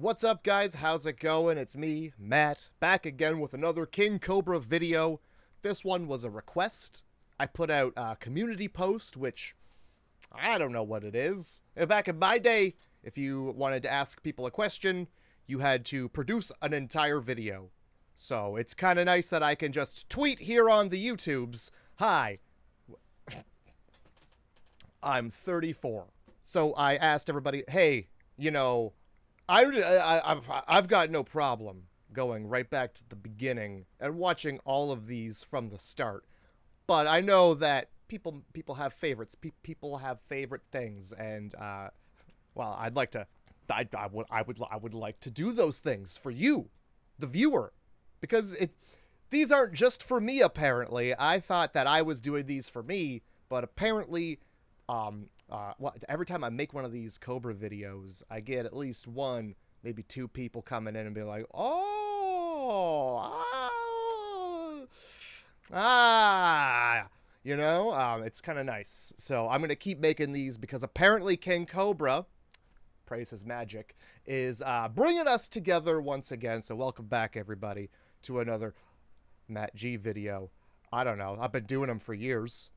What's up, guys? How's it going? It's me, Matt, back again with another King Cobra video. This one was a request. I put out a community post, which I don't know what it is. Back in my day, if you wanted to ask people a question, you had to produce an entire video. So it's kind of nice that I can just tweet here on the YouTubes, "Hi, I'm 34. So I asked everybody, hey, I've got no problem going right back to the beginning and watching all of these from the start. But I know that people have favorites. People have favorite things, and well, I would like to do those things for you, the viewer, because these aren't just for me. Apparently, I thought that I was doing these for me, but apparently, every time I make one of these Cobra videos, I get at least one, maybe two people coming in and be like, it's kind of nice. So I'm going to keep making these because apparently King Cobra, praise his magic, is bringing us together once again. So welcome back, everybody, to another Matt G video. I don't know. I've been doing them for years.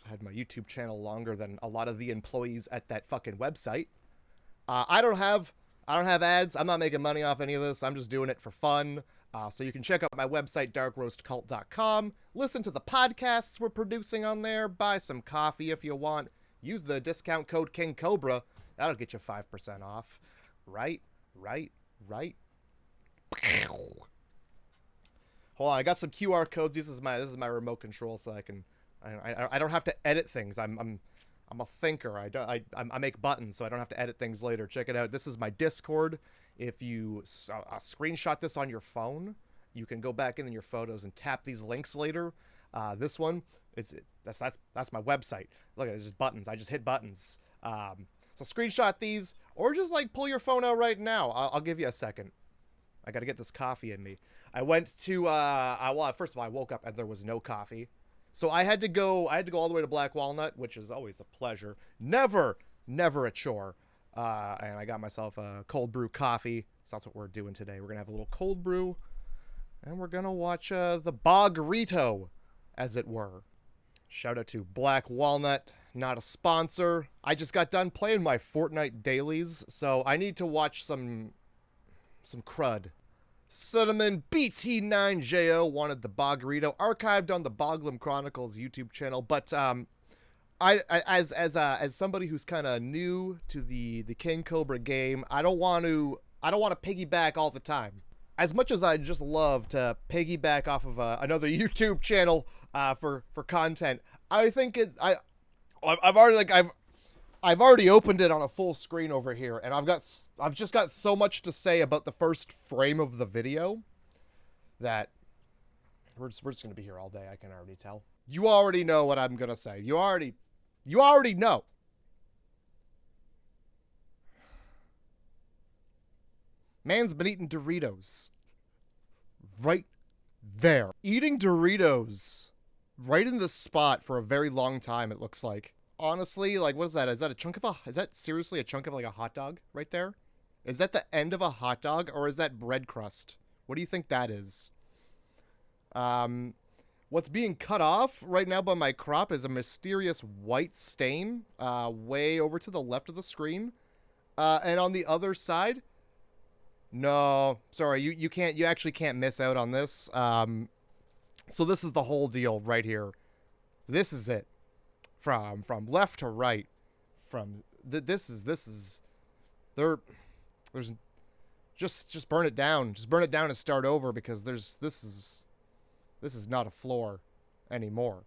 Had my YouTube channel longer than a lot of the employees at that fucking website. I don't have ads. I'm not making money off any of this. I'm just doing it for fun. So you can check out my website, darkroastcult.com. Listen to the podcasts we're producing on there. Buy some coffee if you want. Use the discount code King Cobra. That'll get you 5% off. Right. Hold on, I got some QR codes. This is my remote control, so I don't have to edit things. I'm a thinker. I make buttons, so I don't have to edit things later. Check it out. This is my Discord. If you screenshot this on your phone, you can go back in your photos and tap these links later. This one that's my website. Look at it, just buttons. I just hit buttons. So screenshot these, or just like pull your phone out right now. I'll give you a second. I got to get this coffee in me. I went to first of all, I woke up and there was no coffee. So I had to go all the way to Black Walnut, which is always a pleasure. Never a chore. And I got myself a cold brew coffee. So that's what we're doing today. We're going to have a little cold brew. And we're going to watch the Bogrito, as it were. Shout out to Black Walnut. Not a sponsor. I just got done playing my Fortnite dailies. So I need to watch some crud. Cinnamon BT9JO wanted the Bogrito archived on the Boglum Chronicles YouTube channel, but as somebody who's kind of new to the King Cobra game, I don't want to piggyback all the time. As much as I just love to piggyback off of another YouTube channel for content, I think I've already opened it on a full screen over here, and I've just got so much to say about the first frame of the video that we're just gonna be here all day. I can already tell. You already know what I'm gonna say. You already know. Man's been eating Doritos. Right there. Eating Doritos right in the spot for a very long time, it looks like. Honestly, like, what is that? Is that seriously a chunk of like a hot dog right there? Is that the end of a hot dog, or is that bread crust? What do you think that is? What's being cut off right now by my crop is a mysterious white stain, way over to the left of the screen. And on the other side, no, sorry, you actually can't miss out on this. So this is the whole deal right here. This is it. From left to right, there's just burn it down. Just burn it down and start over, because this is not a floor anymore.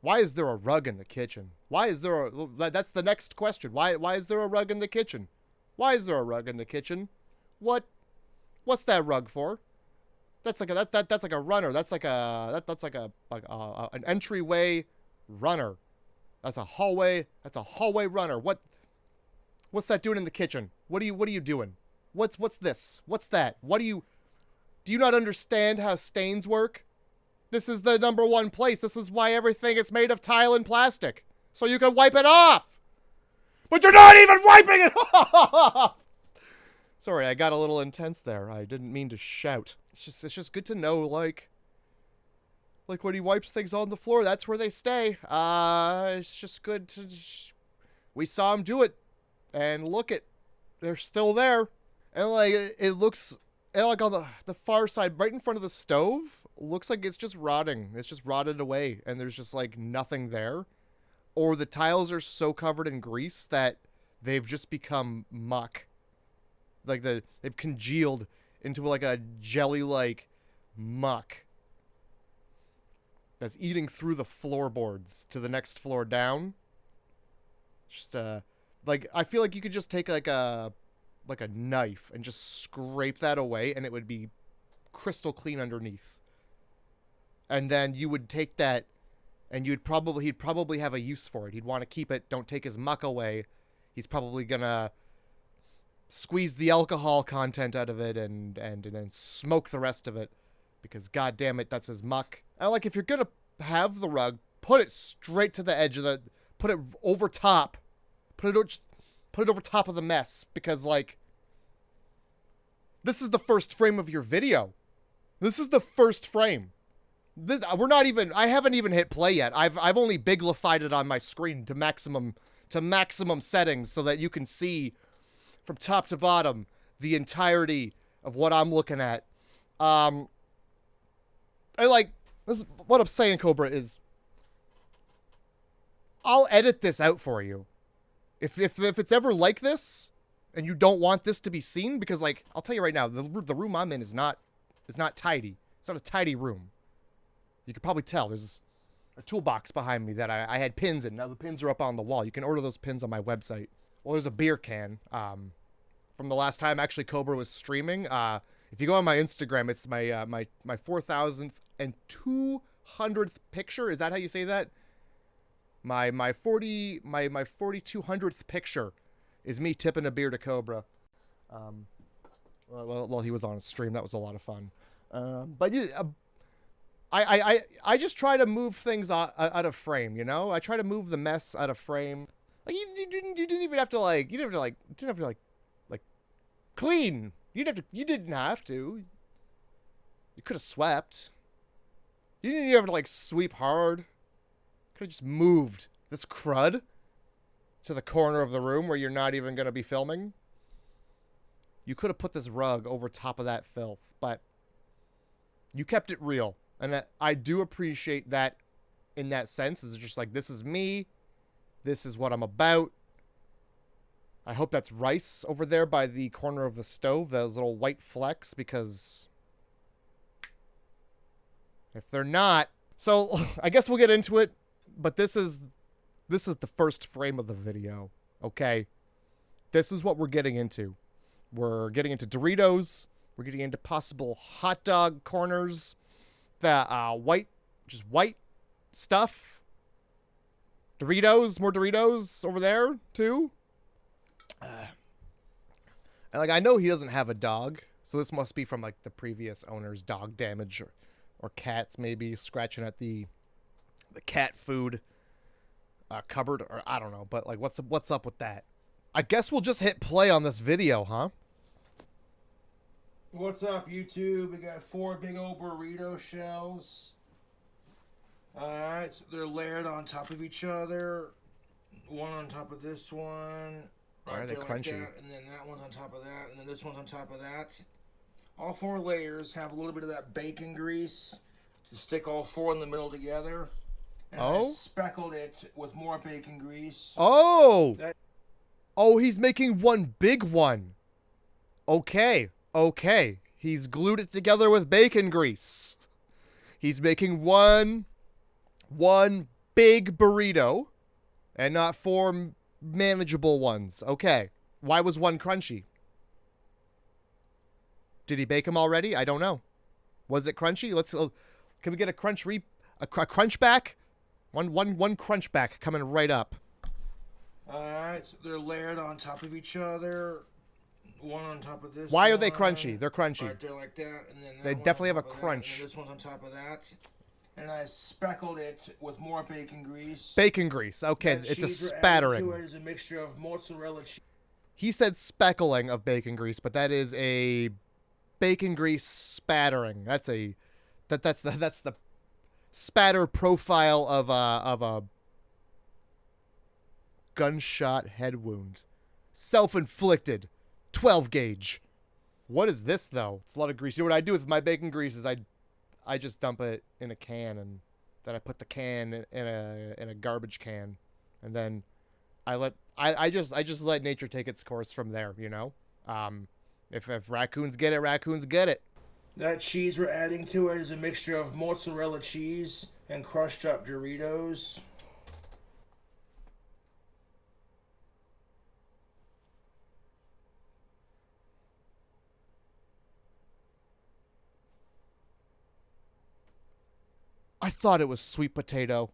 Why is there a rug in the kitchen? That's the next question. Why is there a rug in the kitchen? Why is there a rug in the kitchen? What's that rug for? That's like a runner. That's like an entryway runner. That's a hallway runner. What's that doing in the kitchen? What are you doing? What's this? What's that? Do you not understand how stains work? This is the #1 place. This is why everything is made of tile and plastic. So you can wipe it off. But you're not even wiping it off! Sorry, I got a little intense there. I didn't mean to shout. It's just good to know, like when he wipes things on the floor, that's where they stay. It's just good to... We saw him do it. And look it. They're still there. And, like, it looks... And, like, on the far side, right in front of the stove, looks like it's just rotting. It's just rotted away. And there's just, like, nothing there. Or the tiles are so covered in grease that they've just become muck. Like, they've congealed into, like, a jelly-like muck that's eating through the floorboards to the next floor down. Just, like, I feel like you could just take, like a knife and just scrape that away, and it would be crystal clean underneath. And then you would take that, and he'd probably have a use for it. He'd want to keep it, don't take his muck away. He's probably gonna squeeze the alcohol content out of it and then smoke the rest of it. Because, god damn it, that's his muck. And, like, if you're gonna have the rug, put it straight to the edge of the... Put it over top. Put it over top of the mess. Because, like... This is the first frame of your video. This is the first frame. We're not even... I haven't even hit play yet. I've only biglified it on my screen to maximum settings so that you can see from top to bottom the entirety of what I'm looking at. What I'm saying, Cobra, is I'll edit this out for you. If it's ever like this, and you don't want this to be seen, because, like, I'll tell you right now, the room I'm in is not tidy. It's not a tidy room. You can probably tell. There's a toolbox behind me that I had pins in. Now the pins are up on the wall. You can order those pins on my website. Well, there's a beer can from the last time actually Cobra was streaming. If you go on my Instagram, it's my 4,000th and 200th picture. Is that how you say that? My 4,200th picture is me tipping a beer to Cobra. Well, he was on a stream. That was a lot of fun. But I just try to move things out of frame. You know, I try to move the mess out of frame. Like you didn't even have to clean. You didn't have to. You could have swept. You didn't even have to, like, sweep hard. Could have just moved this crud to the corner of the room where you're not even going to be filming. You could have put this rug over top of that filth, but you kept it real. And I do appreciate that in that sense. It's just like, this is me. This is what I'm about. I hope that's rice over there by the corner of the stove, those little white flecks, because if they're not... So, I guess we'll get into it, but this is the first frame of the video, okay? This is what we're getting into. We're getting into Doritos. We're getting into possible hot dog corners. The white stuff. Doritos, more Doritos over there, too. And, like, I know he doesn't have a dog, so this must be from, like, the previous owner's dog damage, or cats maybe scratching at the cat food cupboard, or I don't know. But, like, what's up with that? I guess we'll just hit play on this video, huh? What's up, YouTube? We got 4 big old burrito shells. Alright, so they're layered on top of each other. One on top of this one. Why are they crunchy? Like that, and then that one's on top of that, and then this one's on top of that. All 4 layers have a little bit of that bacon grease to stick all 4 in the middle together. And I speckled it with more bacon grease. Oh! Oh, he's making one big one. Okay. He's glued it together with bacon grease. He's making one big burrito and not 4 manageable ones. Okay. Why was one crunchy? Did he bake them already? I don't know. Was it crunchy? Can we get a crunch back? One crunch back coming right up. Alright, so they're layered on top of each other. One on top of this. Why are they crunchy? They're crunchy. Right there like that, and then that they one definitely on have a top of crunch. That, and then this one's on top of that. and I speckled it with more bacon grease. Bacon grease. Okay, That it's a cheese we're adding spattering. to it is a mixture of mozzarella cheese. He said speckling of bacon grease, but that is a bacon grease spattering. That's the spatter profile of a gunshot head wound. Self-inflicted. 12 gauge. What is this though? It's a lot of grease. You know what I do with my bacon grease is I just dump it in a can, and then I put the can in a garbage can, and then I just let nature take its course from there, you know? If raccoons get it, raccoons get it. That cheese we're adding to it is a mixture of mozzarella cheese and crushed up Doritos. I thought it was sweet potato.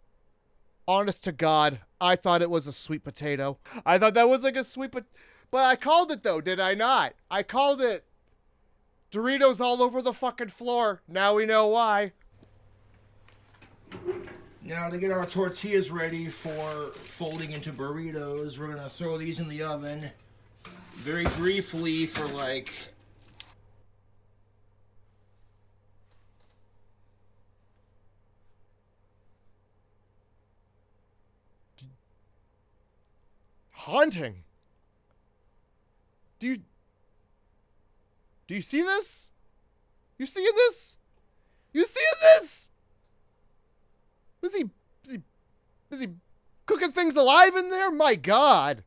Honest to God, I thought it was a sweet potato. I thought that was like a sweet potato. But I called it though, did I not? I called it Doritos all over the fucking floor. Now we know why. Now to get our tortillas ready for folding into burritos, we're going to throw these in the oven very briefly for like haunting. Do you see this? You seeing this? You seeing this? Is he cooking things alive in there? My God.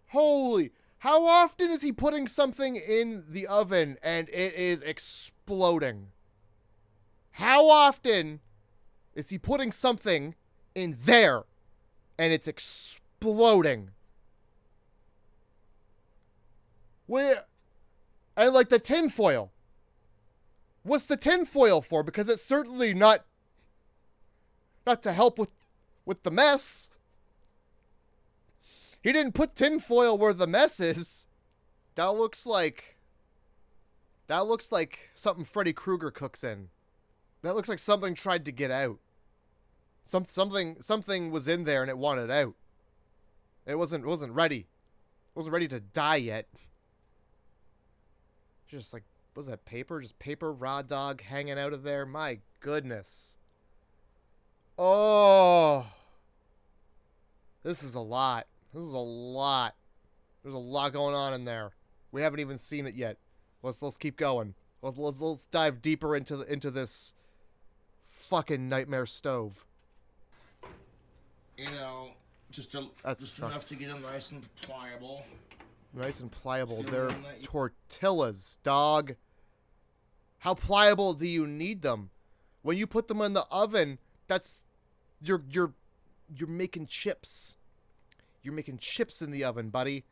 Holy. How often is he putting something in the oven and it is exploding? How often is he putting something in there and it's exploding? Where? And like the tin foil. What's the tin foil for? Because it's certainly not to help with the mess. He didn't put tin foil where the mess is. That looks like something Freddy Krueger cooks in. That looks like something tried to get out. Something was in there and it wanted out. It wasn't ready. It wasn't ready to die yet. Just like, was that paper? Just paper raw dog hanging out of there? My goodness. Oh. This is a lot. This is a lot. There's a lot going on in there. We haven't even seen it yet. Let's keep going. Let's dive deeper into this fucking nightmare stove. You know, just enough to get them nice and pliable. Nice and pliable. They're tortillas, dog. How pliable do you need them? When you put them in the oven, that's you're making chips. You're making chips in the oven, buddy.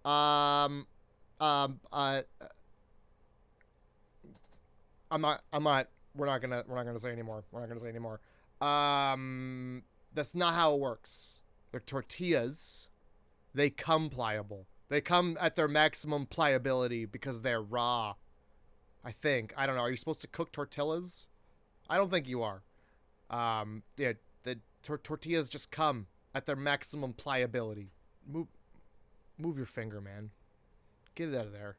I'm not. We're not gonna say anymore. We're not gonna say anymore. That's not how it works. They're tortillas. They come pliable. They come at their maximum pliability because they're raw. I think. I don't know. Are you supposed to cook tortillas? I don't think you are. Yeah, the tortillas just come at their maximum pliability. Move your finger, man. Get it out of there.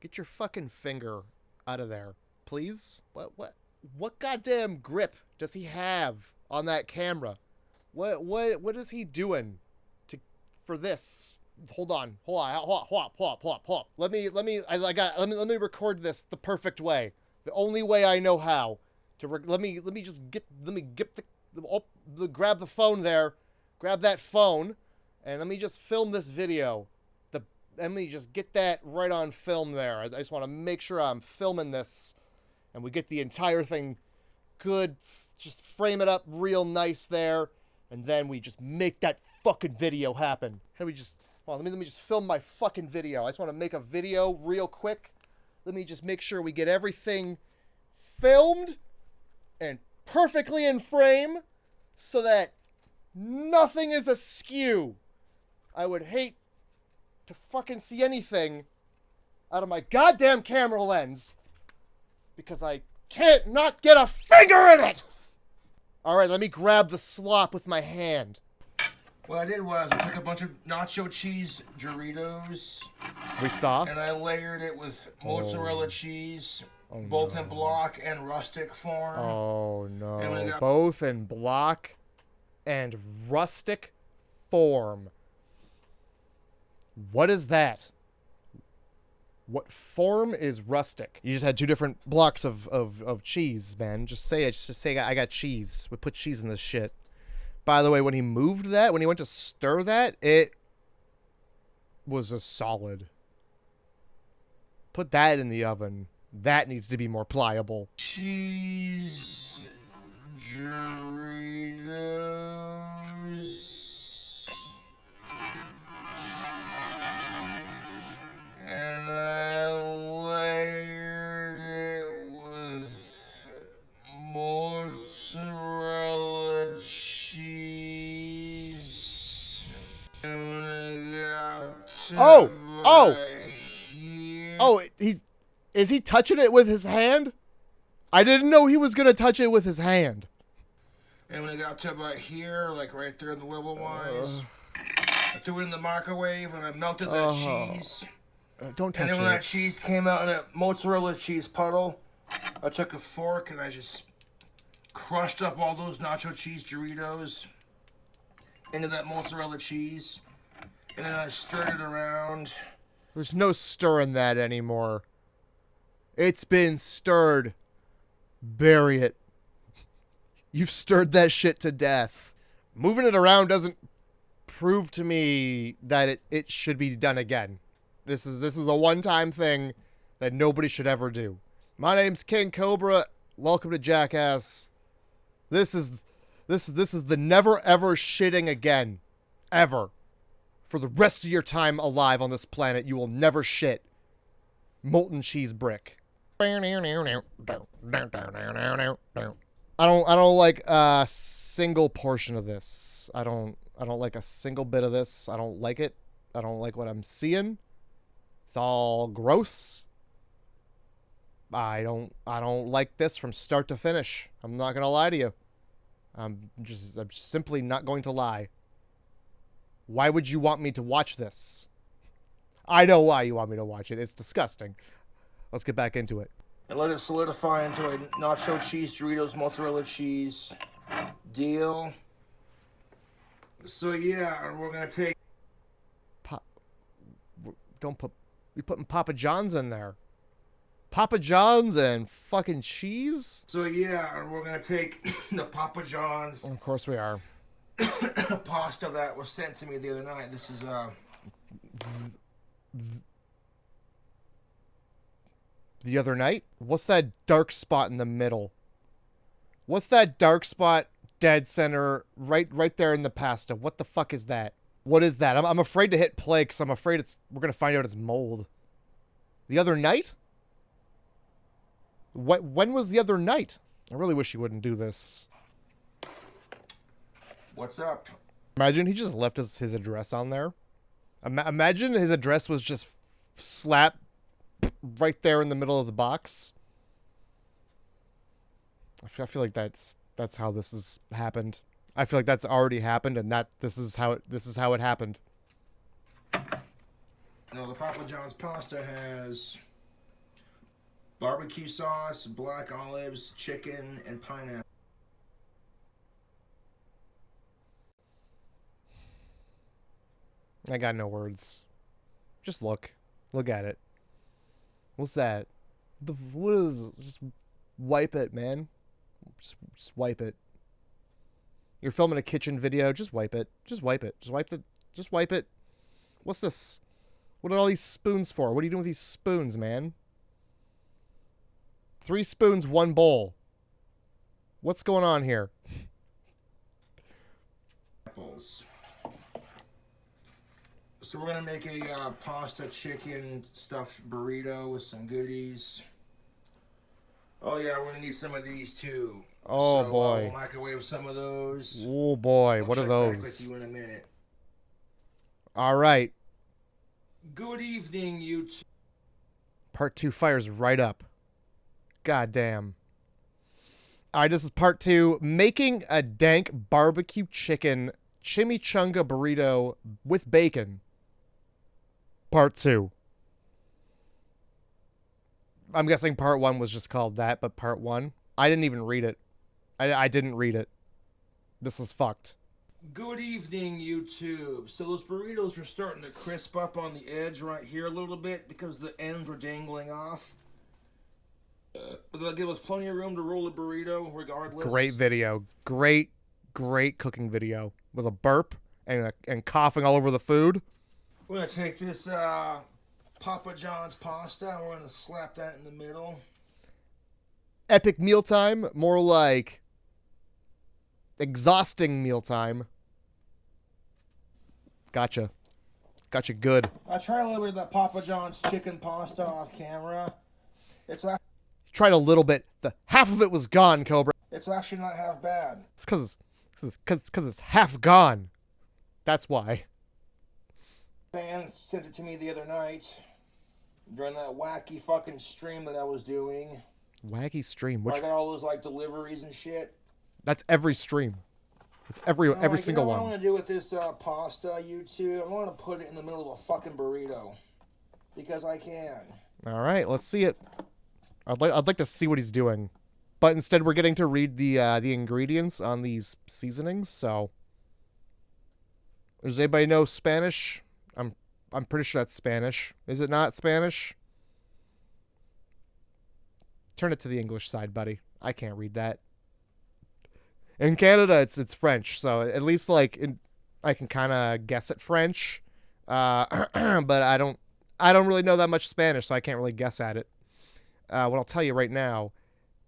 Get your fucking finger out of there, please. What goddamn grip does he have on that camera? What is he doing for this? Hold on. Let me record this the perfect way. The only way I know how to let me grab the phone there. Grab that phone and let me just film this video. Let me just get that right on film there. I just want to make sure I'm filming this and we get the entire thing good. Just frame it up real nice there. And then we just make that fucking video happen. Let me just film my fucking video. I just want to make a video real quick. Let me just make sure we get everything filmed and perfectly in frame so that nothing is askew. I would hate to fucking see anything out of my goddamn camera lens because I can't not get a finger in it! Alright, let me grab the slop with my hand. What I did was I took a bunch of nacho cheese Doritos. We saw? And I layered it with mozzarella cheese, both in block and rustic form. Oh no. Both in block and rustic form. What is that? What form is rustic? You just had two different blocks of cheese, man. Just say it. Just say I got cheese. We put cheese in this shit. By the way, when he moved that, when he went to stir that, it was a solid. Put that in the oven. That needs to be more pliable. Cheese Doritos. And I layered it with mozzarella cheese. And when I got to is he touching it with his hand? I didn't know he was gonna touch it with his hand. And when I got to about here, like right there in the level wise, I threw it in the microwave and I melted that cheese. Don't touch it. And then when that cheese came out in a mozzarella cheese puddle, I took a fork and I just crushed up all those nacho cheese Doritos into that mozzarella cheese. And then I stirred it around. There's no stirring that anymore. It's been stirred. Bury it. You've stirred that shit to death. Moving it around doesn't prove to me that it should be done again. This is a one-time thing that nobody should ever do. My name's King Cobra. Welcome to Jackass. This is the never ever shitting again. Ever. For the rest of your time alive on this planet, you will never shit. Molten cheese brick. I don't like a single portion of this. I don't like a single bit of this. I don't like it. I don't like what I'm seeing. It's all gross. I don't like this from start to finish. I'm not gonna lie to you. I'm simply not going to lie. Why would you want me to watch this? I know why you want me to watch it. It's disgusting. Let's get back into it. And let it solidify into a nacho cheese Doritos mozzarella cheese deal. So yeah, we're gonna take. You're putting Papa John's in there. Papa John's and fucking cheese? So yeah, we're gonna take the Papa John's. Of course we are. Pasta that was sent to me the other night. This is the other night? What's that dark spot in the middle? What's that dark spot dead center right there in the pasta? What the fuck is that? What is that? I'm afraid to hit play because I'm afraid we're gonna find out it's mold. The other night? When was the other night? I really wish he wouldn't do this. What's up? Imagine he just left his address on there. Imagine his address was just slapped right there in the middle of the box. I feel like that's how this has happened. I feel like that's already happened, and this is how it happened. No, the Papa John's pasta has barbecue sauce, black olives, chicken, and pineapple. I got no words. Just look at it. What's that? What is it? Just wipe it, man. Just wipe it. You're filming a kitchen video. Just wipe it. Just wipe it. Just wipe it. What's this? What are all these spoons for? What are you doing with these spoons, man? 3 spoons, 1 bowl. What's going on here? Apples. So we're gonna make a pasta chicken stuffed burrito with some goodies. Oh yeah, we're gonna need some of these too. Oh so, boy. We'll microwave some of those. Oh boy, what are those? Back with you in a minute. All right. Good evening, YouTube. Part 2 fires right up. God damn. All right, this is part 2. Making a dank barbecue chicken chimichanga burrito with bacon. Part 2. I'm guessing part 1 was just called that, but part 1? I didn't even read it. I didn't read it. This is fucked. Good evening, YouTube. So those burritos are starting to crisp up on the edge right here a little bit because the ends were dangling off. But that'll give us plenty of room to roll the burrito regardless. Great video. Great cooking video. With a burp and coughing all over the food. We're going to take this Papa John's pasta and we're going to slap that in the middle. Epic mealtime. More like exhausting mealtime. Gotcha good. I tried a little bit of that Papa John's chicken pasta off camera. Tried a little bit. The half of it was gone, Cobra. It's actually not half bad. It's because it's half gone. That's why. Fan sent it to me the other night during that wacky fucking stream that I was doing. Wacky stream. Which I got all those like deliveries and shit. That's every stream. It's every single one. What I want to do with this pasta, YouTube, I want to put it in the middle of a fucking burrito because I can. All right, let's see it. I'd like to see what he's doing, but instead we're getting to read the ingredients on these seasonings. So, does anybody know Spanish? I'm pretty sure that's Spanish. Is it not Spanish? Turn it to the English side, buddy. I can't read that. In Canada, it's French, so at least like I can kind of guess at French, but I don't really know that much Spanish, so I can't really guess at it. What I'll tell you right now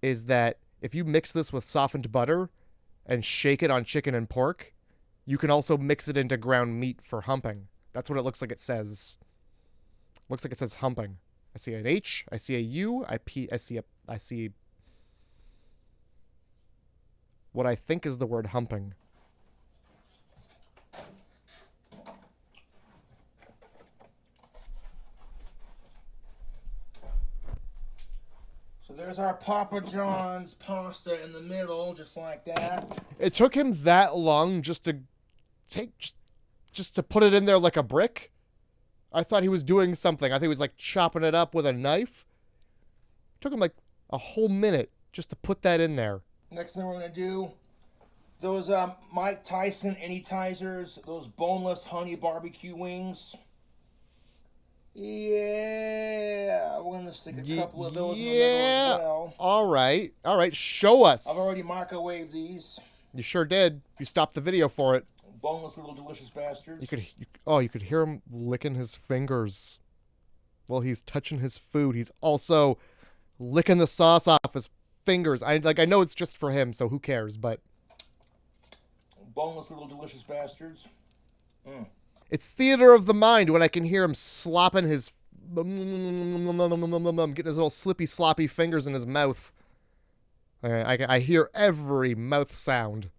is that if you mix this with softened butter and shake it on chicken and pork, you can also mix it into ground meat for humping. That's what it looks like it says. Looks like it says humping. I see an H, I see a U, I see what I think is the word humping. So there's our Papa John's pasta in the middle, just like that. It took him that long just to put it in there like a brick? I thought he was doing something. I think he was like chopping it up with a knife. It took him like a whole minute just to put that in there. Next thing we're going to do, those Mike Tyson Anytizers, those boneless honey barbecue wings. Yeah, we're going to stick a couple of those in the middle as well. All right. Show us. I've already microwaved these. You sure did. You stopped the video for it. Boneless little delicious bastards. You could hear him licking his fingers while he's touching his food. He's also licking the sauce off his fingers. I know it's just for him, so who cares? But boneless little delicious bastards. It's theater of the mind when I can hear him slopping his getting his little slippy sloppy fingers in his mouth. I hear every mouth sound.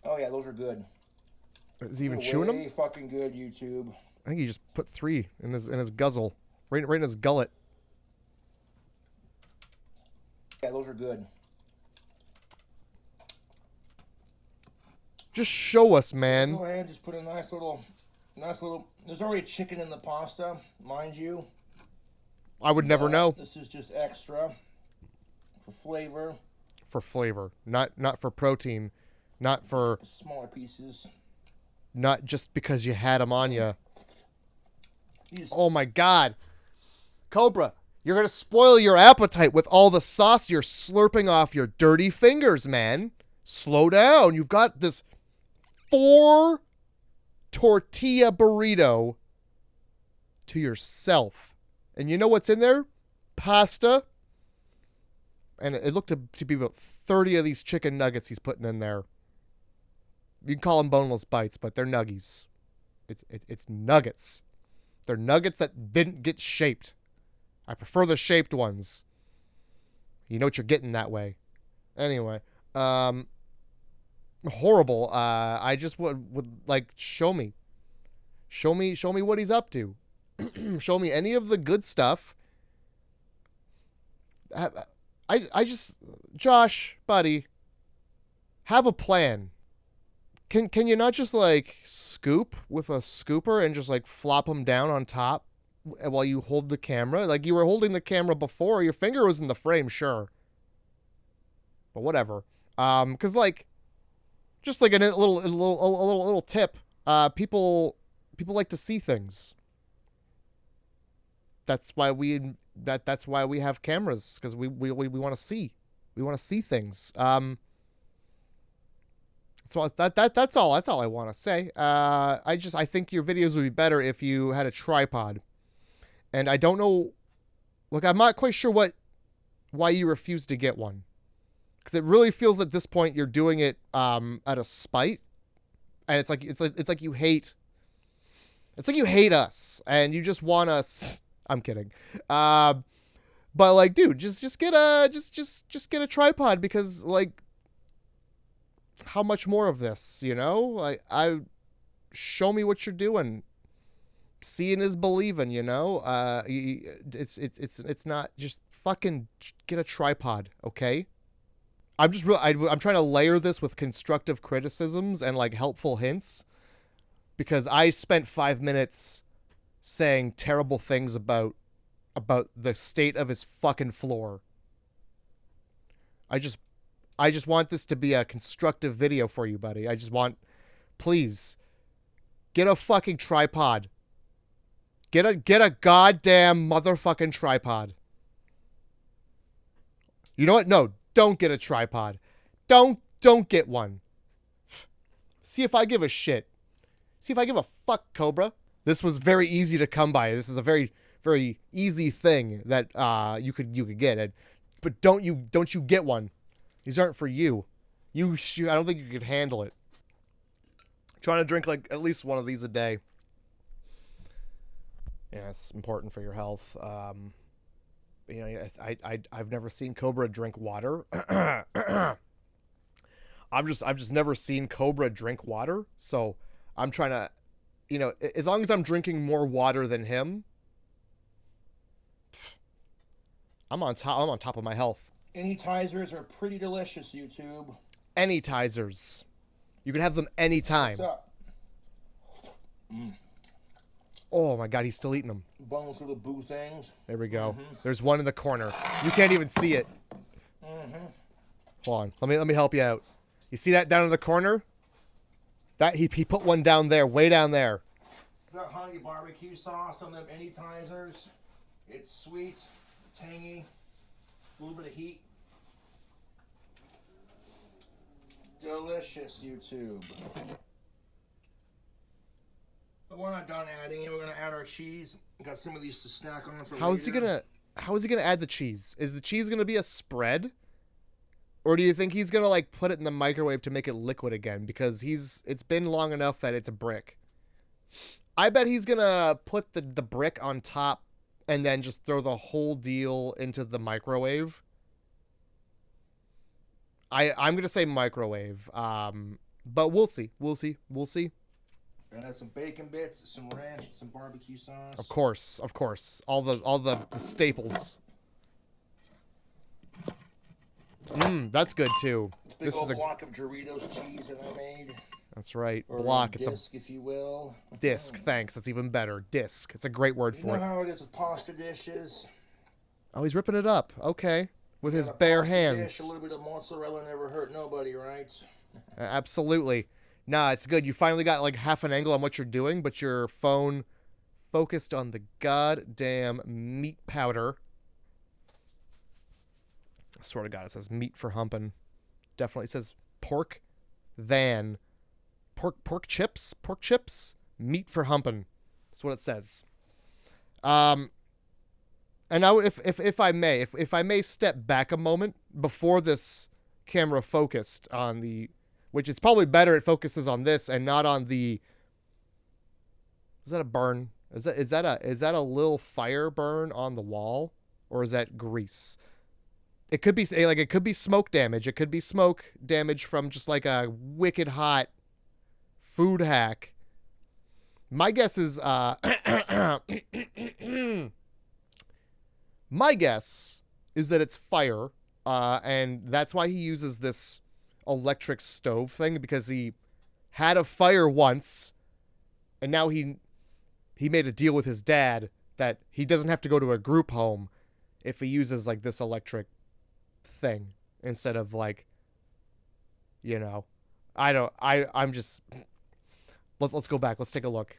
Oh yeah, those are good. Is he even chewing them? Fucking good, YouTube. I think he just put 3 in his guzzle, right in his gullet. Yeah, those are good. Just show us, man. Go ahead, just put a nice little. There's already chicken in the pasta, mind you. I would never know. This is just extra for flavor. For flavor, not for protein, not for smaller pieces. Not just because you had them on you. Oh my God, Cobra! You're gonna spoil your appetite with all the sauce you're slurping off your dirty fingers, man. Slow down. You've got this 4 tortilla burrito to yourself. And you know what's in there? Pasta. And it looked to be about 30 of these chicken nuggets he's putting in there. You can call them boneless bites, but they're nuggies. It's nuggets. They're nuggets that didn't get shaped. I prefer the shaped ones. You know what you're getting that way. Anyway, horrible. I just would like show me what he's up to. Show me any of the good stuff. I just, Josh, buddy, have a plan. Can you not just like scoop with a scooper and just like flop them down on top while you hold the camera? Like you were holding the camera before, your finger was in the frame, sure. But whatever. Cause like, just like a little tip. People like to see things. That's why we have cameras, because we want to see. We want to see things. So that's all I want to say. I think your videos would be better if you had a tripod. And I don't know, look, I'm not quite sure why you refuse to get one. Because it really feels at this point you're doing it out of spite. And it's like you hate us and you just want us. I'm kidding. But like, dude, just get a tripod, because like, how much more of this, you know? Like, show me what you're doing. Seeing is believing, you know? It's not just fucking get a tripod, okay? I'm trying to layer this with constructive criticisms and like helpful hints, because I spent 5 minutes saying terrible things about the state of his fucking floor. I just want this to be a constructive video for you, buddy. Please, get a fucking tripod. Get a goddamn motherfucking tripod. You know what? No, don't get a tripod. Don't get one. See if I give a shit. See if I give a fuck, Cobra. This was very easy to come by. This is a very, very easy thing that you could get it. But don't you get one. These aren't for you. I don't think you could handle it. Trying to drink like at least one of these a day. Yeah, it's important for your health. You know, I've never seen Cobra drink water. I've just never seen Cobra drink water. So I'm trying to, you know, as long as I'm drinking more water than him, I'm on top of my health. Any Tizers are pretty delicious, YouTube. Any Tizers. You can have them anytime. What's up? Oh my god, he's still eating them. Boneless little boo things. There we go. There's one in the corner. You can't even see it. Hold on. Let me help you out. You see that down in the corner? That he put one down there, way down there. Got honey barbecue sauce on them Any Tizers. It's sweet, tangy, a little bit of heat. Delicious, YouTube. But we're not done adding it. We're gonna add our cheese. Got some of these to snack on for later. How is he gonna add the cheese? Is the cheese gonna be a spread? Or do you think he's gonna like put it in the microwave to make it liquid again? Because it's been long enough that it's a brick. I bet he's gonna put the brick on top and then just throw the whole deal into the microwave. I'm gonna say microwave. But we'll see. We'll see. And add some bacon bits, some ranch, some barbecue sauce. Of course. All the staples. That's good too. This is a block of Doritos cheese that I made. That's right. Or block. Disc, it's if you will. Disc. Thanks. That's even better. Disc. It's a great word for it. You know how it is with pasta dishes. Oh, he's ripping it up. Okay. With his bare hands. Dish, a little bit of mozzarella never hurt nobody, right? Absolutely. Nah, it's good. You finally got like half an angle on what you're doing, but your phone focused on the goddamn meat powder. I swear to God, it says meat for humping. Definitely says pork chips, meat for humping. That's what it says. And now, if I may step back a moment before this camera focused on the, which it's probably better it focuses on this and not on the. Is that a burn? Is that a little fire burn on the wall, or is that grease? It could be like it could be smoke damage. It could be smoke damage from just like a wicked hot food hack. My guess is my guess is that it's fire, and that's why he uses this electric stove thing, because he had a fire once, and now he made a deal with his dad that he doesn't have to go to a group home if he uses like this electric thing instead of like, you know, I'm just, let's go back. Let's take a look.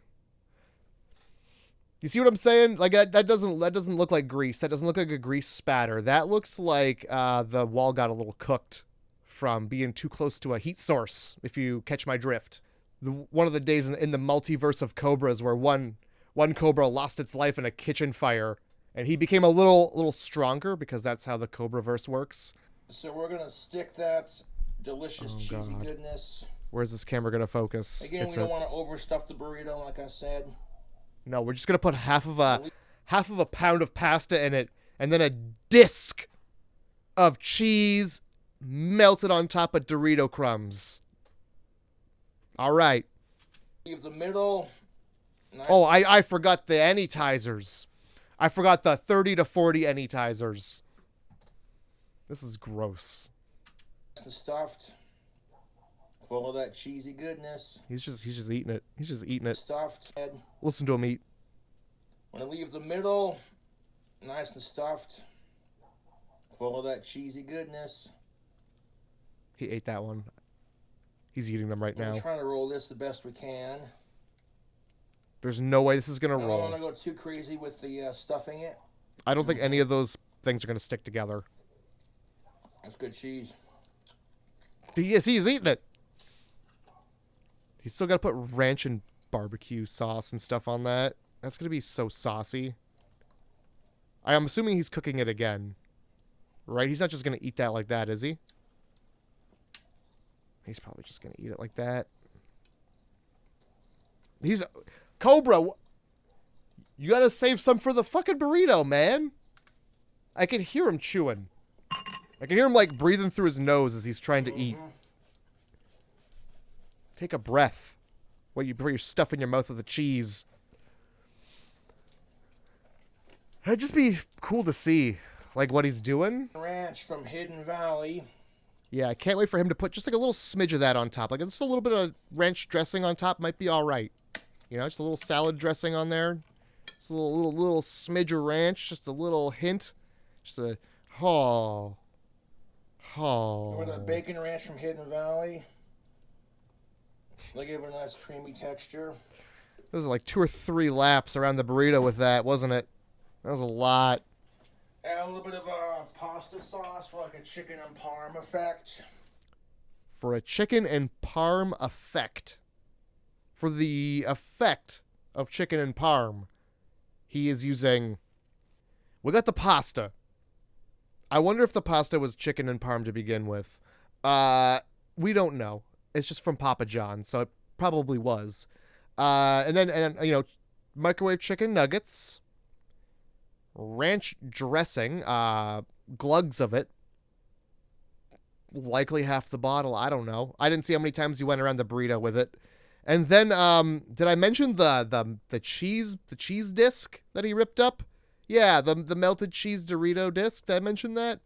You see what I'm saying? Like that doesn't look like grease. That doesn't look like a grease spatter. That looks like the wall got a little cooked from being too close to a heat source, if you catch my drift. One of the days in the multiverse of Cobras where one Cobra lost its life in a kitchen fire, and he became a little stronger because that's how the Cobra-verse works. So we're going to stick that delicious cheesy goodness. Where's this camera going to focus? Again, we don't want to overstuff the burrito, like I said. No, we're just going to put half of a pound of pasta in it, and then a disc of cheese melted on top of Dorito crumbs. All right. Leave the middle. Nice. Oh, I forgot the anytizers. I forgot the 30 to 40 anytizers. This is gross. Stuffed. Full of that cheesy goodness. He's just eating it. He's just eating it. Stuffed. Listen to him eat. Want to leave the middle nice and stuffed. Full of that cheesy goodness. He ate that one. He's eating them right now. We're trying to roll this the best we can. There's no way this is going to roll. I don't want to go too crazy with the stuffing it. I don't think any of those things are going to stick together. That's good cheese. Yes, he's eating it. He's still got to put ranch and barbecue sauce and stuff on that. That's going to be so saucy. I am assuming he's cooking it again. Right? He's not just going to eat that like that, is he? He's probably just going to eat it like that. He's... Cobra! You got to save some for the fucking burrito, man. I can hear him chewing. I can hear him, like, breathing through his nose as he's trying to eat. Take a breath before you're stuffing your mouth with the cheese. It'd just be cool to see, like, what he's doing. Ranch from Hidden Valley. Yeah, I can't wait for him to put just, like, a little smidge of that on top. Like, just a little bit of ranch dressing on top might be all right. You know, just a little salad dressing on there. Just a little smidge of ranch. Just a little hint. Just a... Oh... Or the bacon ranch from Hidden Valley. They give it a nice creamy texture. Those are like 2 or 3 laps around the burrito with that, wasn't it? That was a lot. Add a little bit of pasta sauce for like a chicken and parm effect. For a chicken and parm effect. For the effect of chicken and parm, he is using... We got the pasta. I wonder if the pasta was chicken and parm to begin with. We don't know. It's just from Papa John's, so it probably was. And then you know, microwave chicken nuggets, ranch dressing, glugs of it, likely half the bottle. I don't know. I didn't see how many times he went around the burrito with it. And then, did I mention the cheese disc that he ripped up? Yeah, the melted cheese Dorito disc. Did I mention that?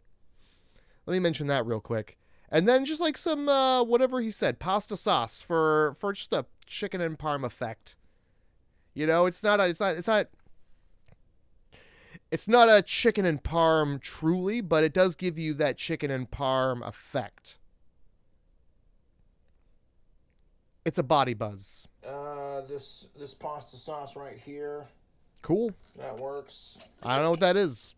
Let me mention that real quick. And then just like some, whatever he said, pasta sauce for just a chicken and parm effect. You know, it's not a chicken and parm truly, but it does give you that chicken and parm effect. It's a body buzz. This pasta sauce right here. Cool. That works. I don't know what that is.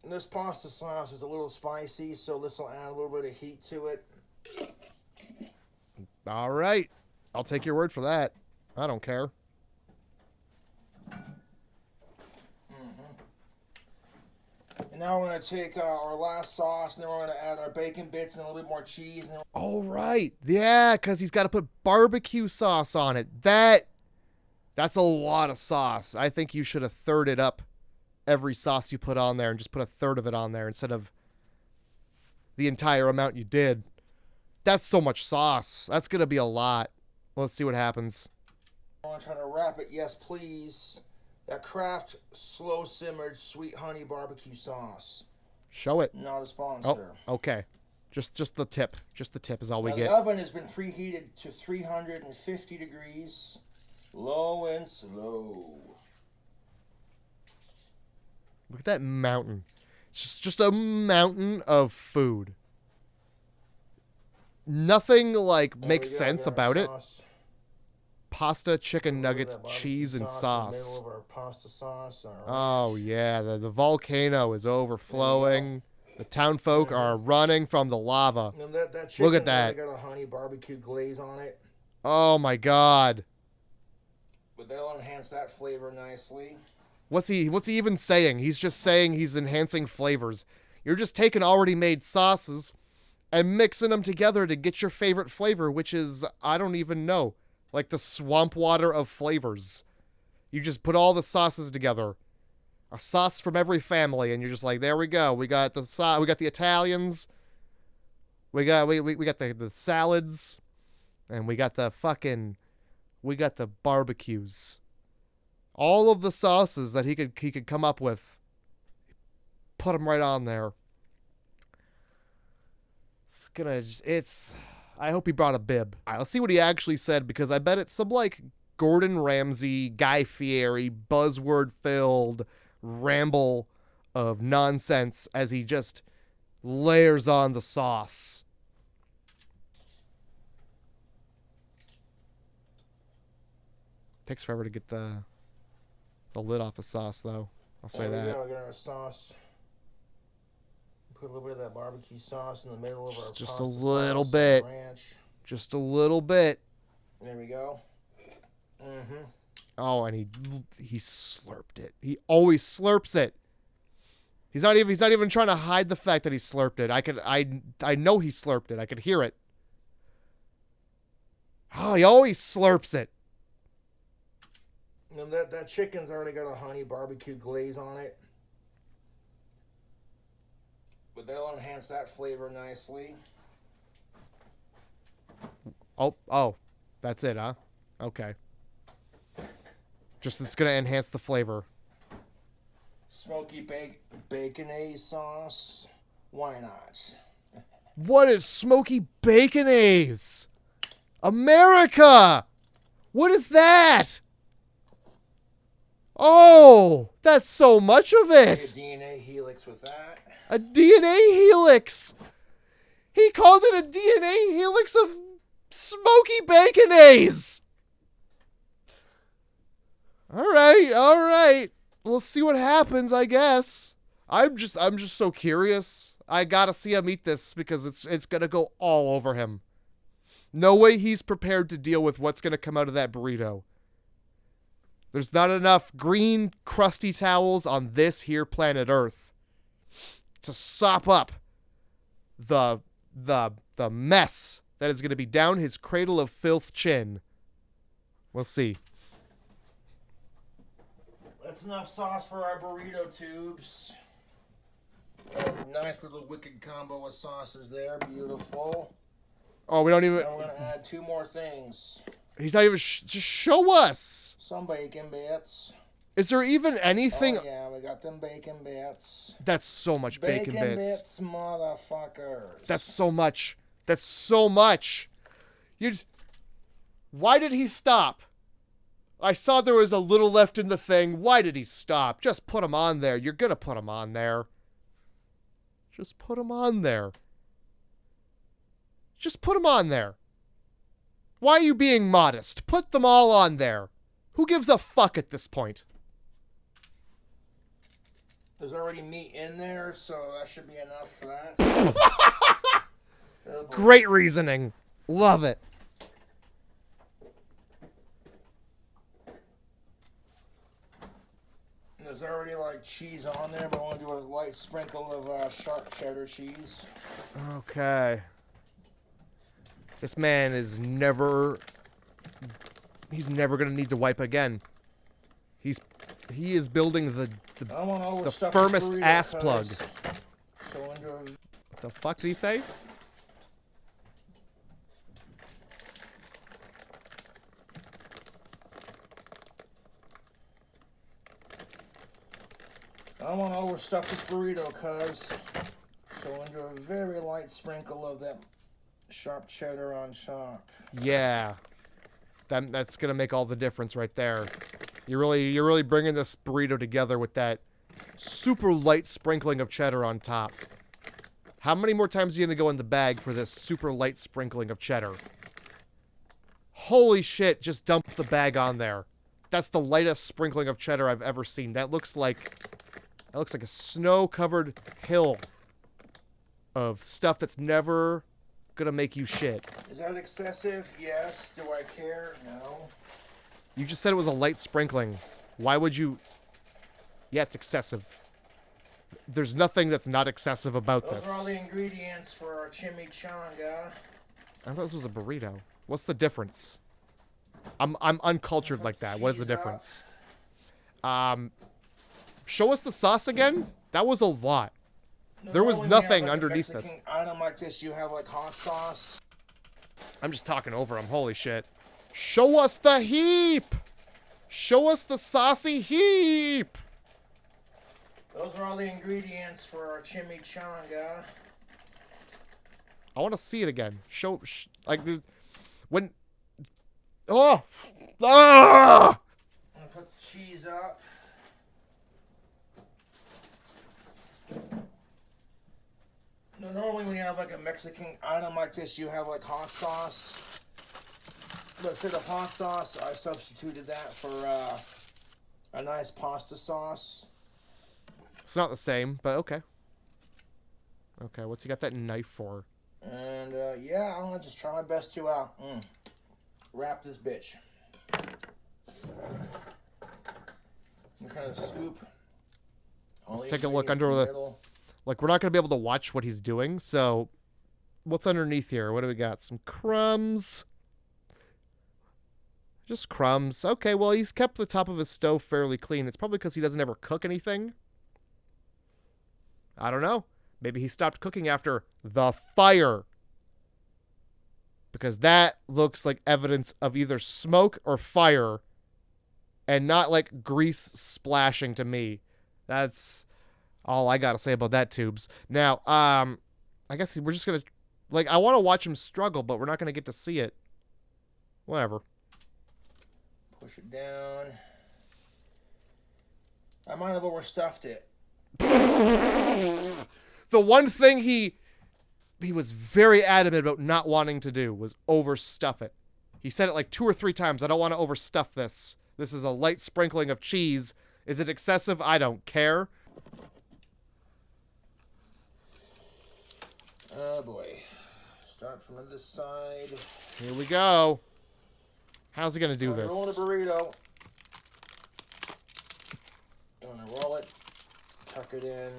This pasta sauce is a little spicy, so this will add a little bit of heat to it. All right. I'll take your word for that. I don't care. And now we're going to take our last sauce, and then we're going to add our bacon bits and a little bit more cheese. And all right. Yeah, because he's got to put barbecue sauce on it. That's a lot of sauce. I think you should have thirded up every sauce you put on there and just put a third of it on there instead of the entire amount you did. That's so much sauce. That's going to be a lot. Let's see what happens. I want to try to wrap it. Yes, please. That Kraft slow simmered sweet honey barbecue sauce. Show it. Not a sponsor. Oh, okay. Just the tip. Just the tip is all we Now, get. the oven has been preheated to 350 degrees. Low and slow. Look at that mountain. It's just a mountain of food. Nothing like makes sense about it. Pasta, chicken nuggets, cheese, and sauce. In the middle of our pasta sauce. Oh yeah, the volcano is overflowing. The town folk are running from the lava. Look at that. Got a honey barbecue glaze on it. Oh my god. But that'll enhance that flavor nicely. What's he even saying? He's just saying he's enhancing flavors. You're just taking already made sauces and mixing them together to get your favorite flavor, which is, I don't even know, like the swamp water of flavors. You just put all the sauces together. A sauce from every family, and you're just like, there we go. We got the we got the Italians. We got the salads, and we got the barbecues. All of the sauces that he could come up with. Put them right on there. I hope he brought a bib. All right, let's see what he actually said, because I bet it's some like Gordon Ramsay, Guy Fieri, buzzword-filled ramble of nonsense as he just layers on the sauce. Takes forever to get the lid off the sauce, though. I'll say that. We got our sauce. Put a little bit of that barbecue sauce in the middle of our just pasta a little sauce bit. Ranch. Just a little bit. There we go. Mm-hmm. Oh, and he slurped it. He always slurps it. He's not even trying to hide the fact that he slurped it. I know he slurped it. I could hear it. Oh, he always slurps it. You know, that chicken's already got a honey barbecue glaze on it. But that'll enhance that flavor nicely. Oh, that's it, huh? Okay. Just it's gonna enhance the flavor. Smoky baconaise sauce. Why not? What is smoky baconaise? America! What is that? Oh, that's so much of it. A DNA helix with that. A DNA helix. He called it a DNA helix of smoky baconaise. All right. We'll see what happens, I guess. I'm just so curious. I gotta see him eat this because it's gonna go all over him. No way he's prepared to deal with what's gonna come out of that burrito. There's not enough green, crusty towels on this here planet Earth to sop up the mess that is gonna be down his cradle of filth chin. We'll see. That's enough sauce for our burrito tubes. Nice little wicked combo of sauces there. Beautiful. Oh, we don't even... Now we're going to add two more things. He's not even... just show us. Some bacon bits. Is there even anything... Oh, yeah, we got them bacon bits. That's so much bacon bits. Bacon bits, motherfuckers. That's so much. That's so much. Why did he stop? I saw there was a little left in the thing. Why did he stop? Just put him on there. You're going to put him on there. Just put him on there. Just put him on there. Why are you being modest? Put them all on there. Who gives a fuck at this point? There's already meat in there, so that should be enough for that. Great reasoning. Love it. There's already like cheese on there, but I want to do a light sprinkle of sharp cheddar cheese. Okay. This man is never... He's never going to need to wipe again. He is building the firmest ass plug. What the fuck did he say? I don't want to overstuff this burrito, cuz. So we'll do a very light sprinkle of that sharp cheddar on top. Yeah. That's gonna make all the difference right there. You're really bringing this burrito together with that super light sprinkling of cheddar on top. How many more times are you gonna go in the bag for this super light sprinkling of cheddar? Holy shit, just dump the bag on there. That's the lightest sprinkling of cheddar I've ever seen. That looks like a snow-covered hill of stuff that's never gonna make you shit. Is that excessive? Yes. Do I care? No. You just said it was a light sprinkling. Why would you... Yeah, it's excessive. There's nothing that's not excessive about this. Those are all the ingredients for our chimichanga. I thought this was a burrito. What's the difference? I'm uncultured like that. What is the difference? Show us the sauce again? That was a lot. There was nothing underneath this. Mexican item like this, you have like hot sauce. I'm just talking over him. Holy shit. Show us the heap! Show us the saucy heap! Those are all the ingredients for our chimichanga. I want to see it again. Like, when... Oh! Ah! I'm gonna put the cheese up. No, normally when you have like a Mexican item like this, you have like hot sauce. But instead of hot sauce, I substituted that for a nice pasta sauce. It's not the same, but okay. Okay, what's he got that knife for? And yeah, I'm gonna just try my best to wrap this bitch. I'm trying to scoop. Let's take a look under the... middle. Like, we're not going to be able to watch what he's doing, so... What's underneath here? What do we got? Some crumbs. Just crumbs. Okay, well, he's kept the top of his stove fairly clean. It's probably because he doesn't ever cook anything. I don't know. Maybe he stopped cooking after the fire. Because that looks like evidence of either smoke or fire. And not like grease splashing to me. That's all I gotta say about that, Tubes. Now, I guess we're just gonna... Like, I want to watch him struggle, but we're not gonna get to see it. Whatever. Push it down. I might have overstuffed it. The one thing he was very adamant about not wanting to do was overstuff it. He said it like 2 or 3 times. I don't want to overstuff this. This is a light sprinkling of cheese. Is it excessive? I don't care. Oh boy. Start from this side. Here we go. How's he gonna do this? Roll the burrito. You want to roll it, tuck it in.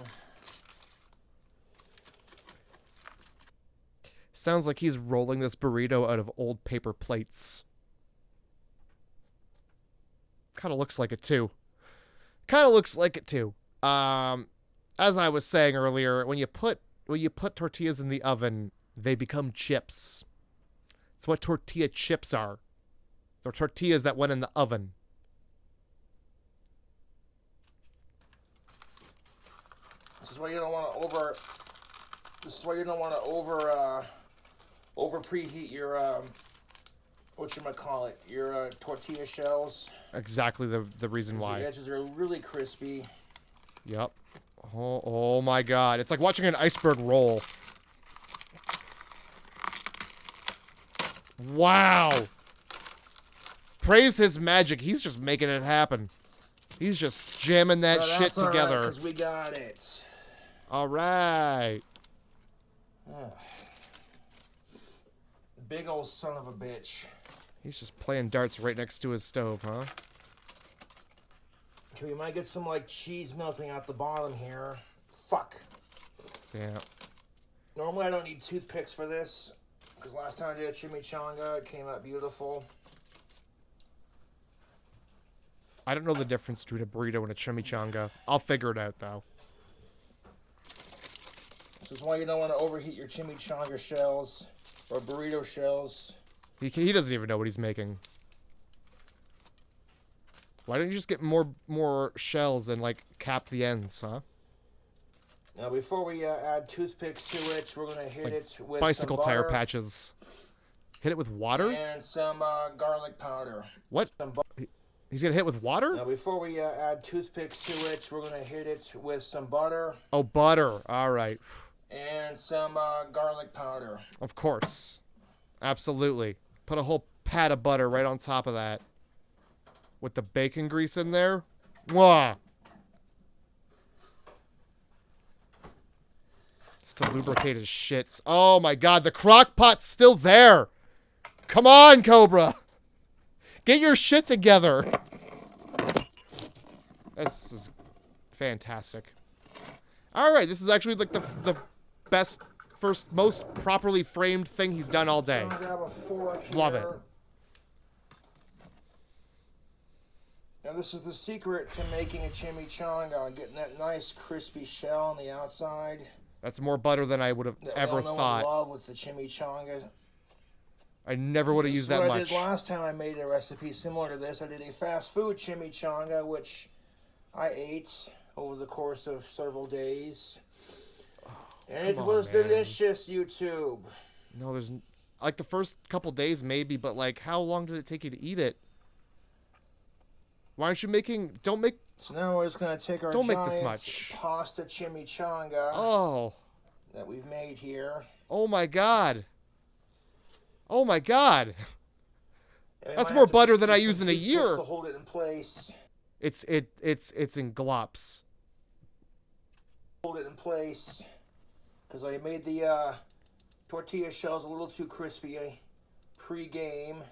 Sounds like he's rolling this burrito out of old paper plates. Kind of looks like it too. As I was saying earlier, when you put tortillas in the oven, they become chips. It's what tortilla chips are. They're tortillas that went in the oven. This is why you don't want to over preheat your whatchamacallit, your tortilla shells. Exactly the reason why. The edges are really crispy. Yep. Oh my god. It's like watching an iceberg roll. Wow. Praise his magic. He's just making it happen. He's just jamming that shit together. Because we got it. All right. Big old son of a bitch. He's just playing darts right next to his stove, huh? Okay, we might get some like cheese melting out the bottom here. Fuck. Yeah. Normally I don't need toothpicks for this. Because last time I did a chimichanga, it came out beautiful. I don't know the difference between a burrito and a chimichanga. I'll figure it out, though. This is why you don't want to overheat your chimichanga shells or burrito shells. He doesn't even know what he's making. Why don't you just get more shells and like cap the ends, huh? Now, before we add toothpicks to it, we're gonna hit Like it with bicycle some tire butter patches. Hit it with water? and some garlic powder. What? He's gonna hit with water? Now, before we add toothpicks to it, we're gonna hit it with some butter Oh, butter. All right. and some garlic powder. Of course. Absolutely. Put a whole pat of butter right on top of that. With the bacon grease in there. Mwah! It's to lubricate his shits. Oh my god, the crock pot's still there! Come on, Cobra! Get your shit together! This is fantastic. Alright, this is actually like the best, first, most properly framed thing he's done all day. Love it. Now this is the secret to making a chimichanga, getting that nice crispy shell on the outside. That's more butter than I would have ever thought. I love with the chimichanga. I never would have used that what much. I did last time I made a recipe similar to this. I did a fast food chimichanga, which I ate over the course of several days. And it was delicious, YouTube. No, there's... Like, the first couple days, maybe, but, like, how long did it take you to eat it? Why aren't you making... Don't make... So now we're just going to take our giant pasta chimichanga that we've made here. Oh, my God. Oh, my God. That's more butter than I use in a year. To hold it in place. It's in glops. Hold it in place. Because I made the tortilla shells a little too crispy pre-game.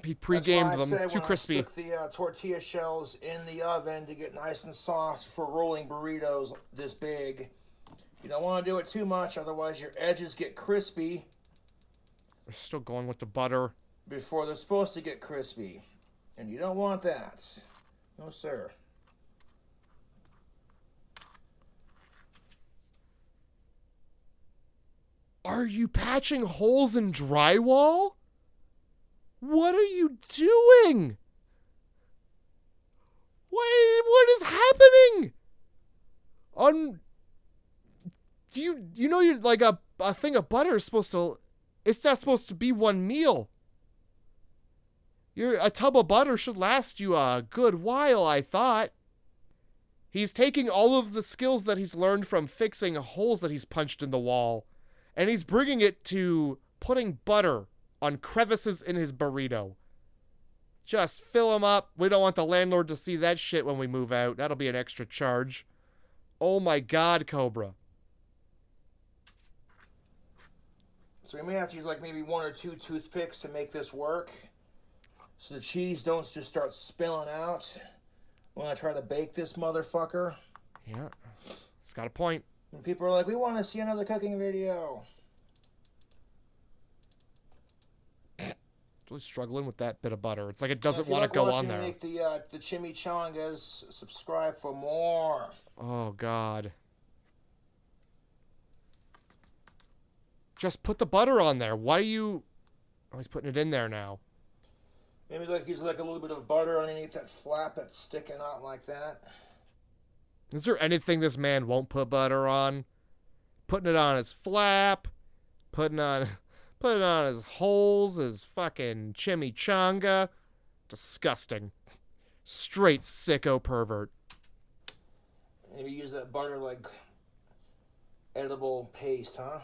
He pre-gamed them too crispy. I stuck the tortilla shells in the oven to get nice and soft for rolling burritos this big. You don't want to do it too much, otherwise your edges get crispy. We're still going with the butter. Before they're supposed to get crispy. And you don't want that. No, sir. Are you patching holes in drywall? What are you doing? What is happening? Do you know you're like a thing of butter is supposed to... It's not supposed to be one meal. A tub of butter should last you a good while, I thought. He's taking all of the skills that he's learned from fixing holes that he's punched in the wall, and he's bringing it to putting butter on crevices in his burrito. Just fill them up. We don't want the landlord to see that shit when we move out. That'll be an extra charge. Oh my God, Cobra. So we may have to use like maybe 1 or 2 toothpicks to make this work. So the cheese don't just start spilling out when I try to bake this motherfucker. Yeah, it's got a point. And people are like, we want to see another cooking video. Really struggling with that bit of butter. It's like it doesn't want to go on there. If you like the chimichangas, subscribe for more. Oh, God. Just put the butter on there. Why are you... Oh, he's putting it in there now. Maybe like use like a little bit of butter underneath that flap that's sticking out like that. Is there anything this man won't put butter on? Putting it on his flap. Putting it on his holes, his fucking chimichanga. Disgusting. Straight sicko pervert. Maybe use that butter like edible paste, huh?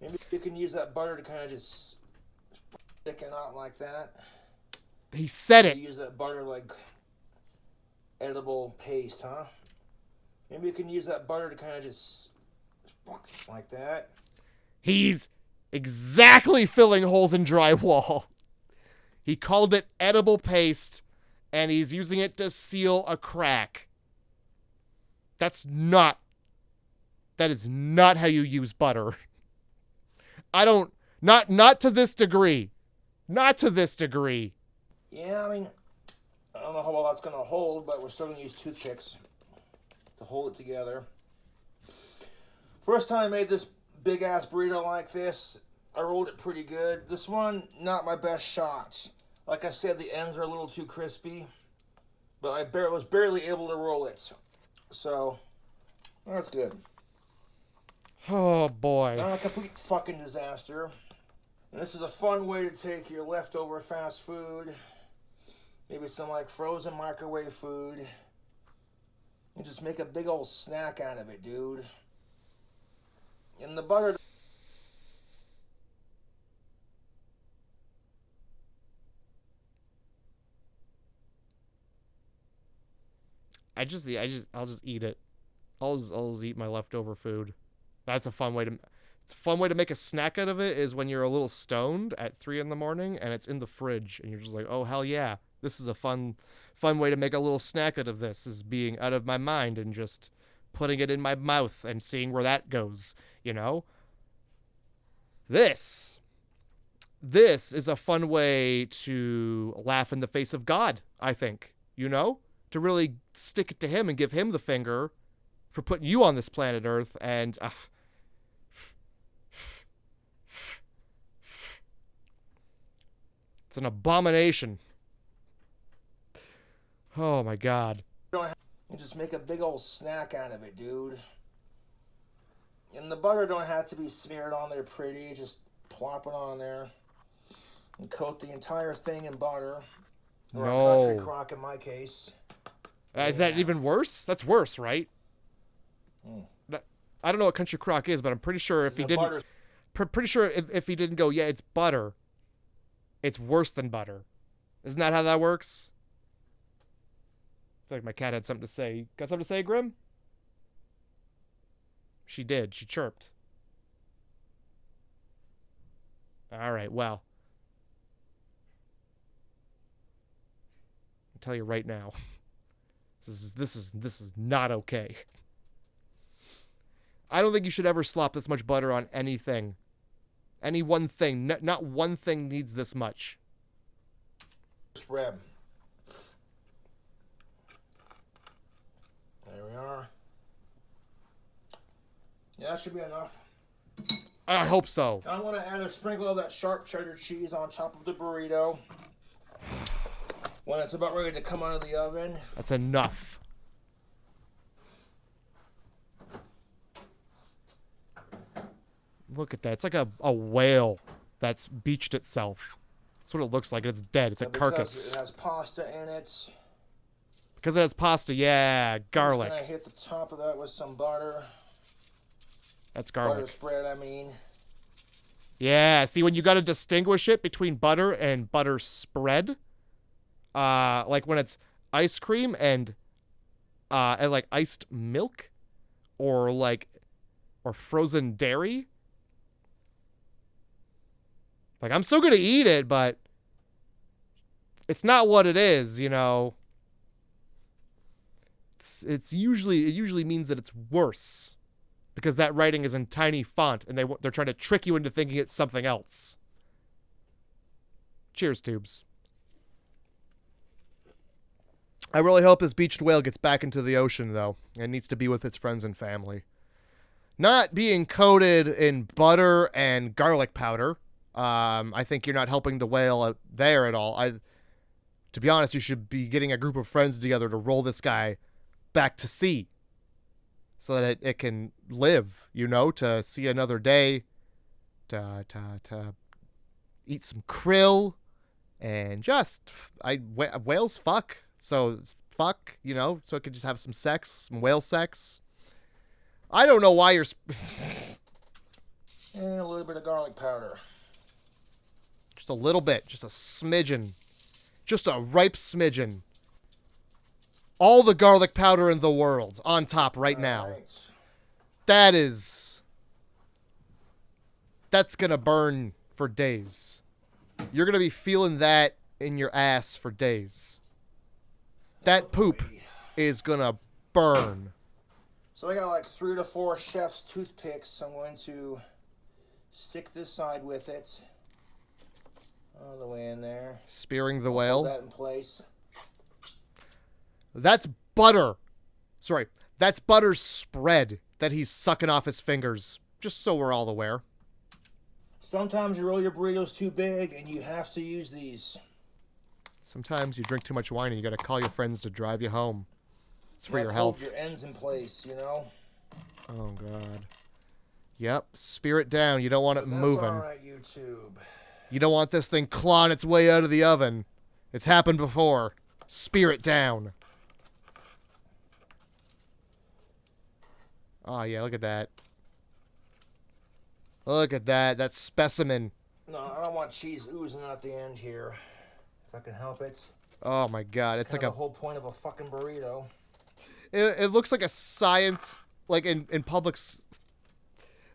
Maybe you can use that butter to kind of just sticking out like that. He said it. Use that butter like edible paste, huh? Maybe you can use that butter to kind of just like that. He's exactly filling holes in drywall. He called it edible paste, and he's using it to seal a crack. That is not how you use butter. Not to this degree. Not to this degree. Yeah, I mean, I don't know how well that's going to hold, but we're still going to use toothpicks to hold it together. First time I made this big-ass burrito like this, I rolled it pretty good. This one, not my best shot. Like I said, the ends are a little too crispy, but I was barely able to roll it. So, that's good. Oh, boy. Not a complete fucking disaster. And this is a fun way to take your leftover fast food, maybe some like frozen microwave food, and just make a big old snack out of it, dude. And the butter... I'll just eat it. I'll just eat my leftover food. That's a fun way to... It's a fun way to make a snack out of it is when you're a little stoned at 3 a.m. and it's in the fridge and you're just like, oh, hell yeah. This is a fun way to make a little snack out of this, is being out of my mind and just putting it in my mouth and seeing where that goes, you know? This is a fun way to laugh in the face of God, I think, you know? To really stick it to him and give him the finger for putting you on this planet Earth, and it's an abomination. Oh my God. And just make a big old snack out of it, dude. And the butter don't have to be smeared on there pretty. Just plop it on there and coat the entire thing in butter. Or a country crock in my case. Is that even worse? That's worse, right? I don't know what country crock is, but I'm pretty sure if he didn't... Pretty sure if he didn't go, yeah, it's butter, it's worse than butter. Isn't that how that works? I feel like my cat had something to say. Got something to say, Grim? She did. She chirped. All right, well. I'll tell you right now. This is not okay. I don't think you should ever slop this much butter on anything. Any one thing. Not one thing needs this much. Spread. There we are. Yeah, that should be enough. I hope so. I'm going to add a sprinkle of that sharp cheddar cheese on top of the burrito when it's about ready to come out of the oven. That's enough. Look at that. It's like a whale that's beached itself. That's what it looks like. It's dead. It's a carcass. It has pasta in it. Because it has pasta, yeah. Garlic. I'm going to hit the top of that with some butter. That's garlic. Butter spread, I mean. Yeah, see, when you got to distinguish it between butter and butter spread, like when it's ice cream and like iced milk or frozen dairy. Like, I'm still going to eat it, but it's not what it is, you know. It usually means that it's worse because that writing is in tiny font and they're trying to trick you into thinking it's something else. Cheers, tubes. I really hope this beached whale gets back into the ocean, though. It needs to be with its friends and family. Not being coated in butter and garlic powder. I think you're not helping the whale out there at all. To be honest, you should be getting a group of friends together to roll this guy back to sea so that it can live, you know, to see another day, to eat some krill, and just, whales fuck. So fuck, you know, so it could just have some sex, some whale sex. I don't know why you're... And a little bit of garlic powder. Just a little bit. Just a smidgen. Just a ripe smidgen. All the garlic powder in the world on top right now. That's gonna burn for days. You're gonna be feeling that in your ass for days. That poop is gonna burn. So I got like 3 to 4 chef's toothpicks. I'm going to stick this side with it. All the way in there. Spearing the whale. Hold that in place. That's butter. Sorry. That's butter spread that he's sucking off his fingers. Just so we're all aware. Sometimes you roll your burritos too big and you have to use these. Sometimes you drink too much wine and you gotta call your friends to drive you home. It's for your hold health. your ends in place, you know. Oh god. Yep, spear it down. You don't want it moving. That's all right, YouTube. You don't want this thing clawing its way out of the oven. It's happened before. Spear it down. Oh yeah, look at that. Look at that. That specimen. No, I don't want cheese oozing out the end here. If I can help it. Oh my god, it's kind like of the whole point of a fucking burrito. It looks like a science, like in public,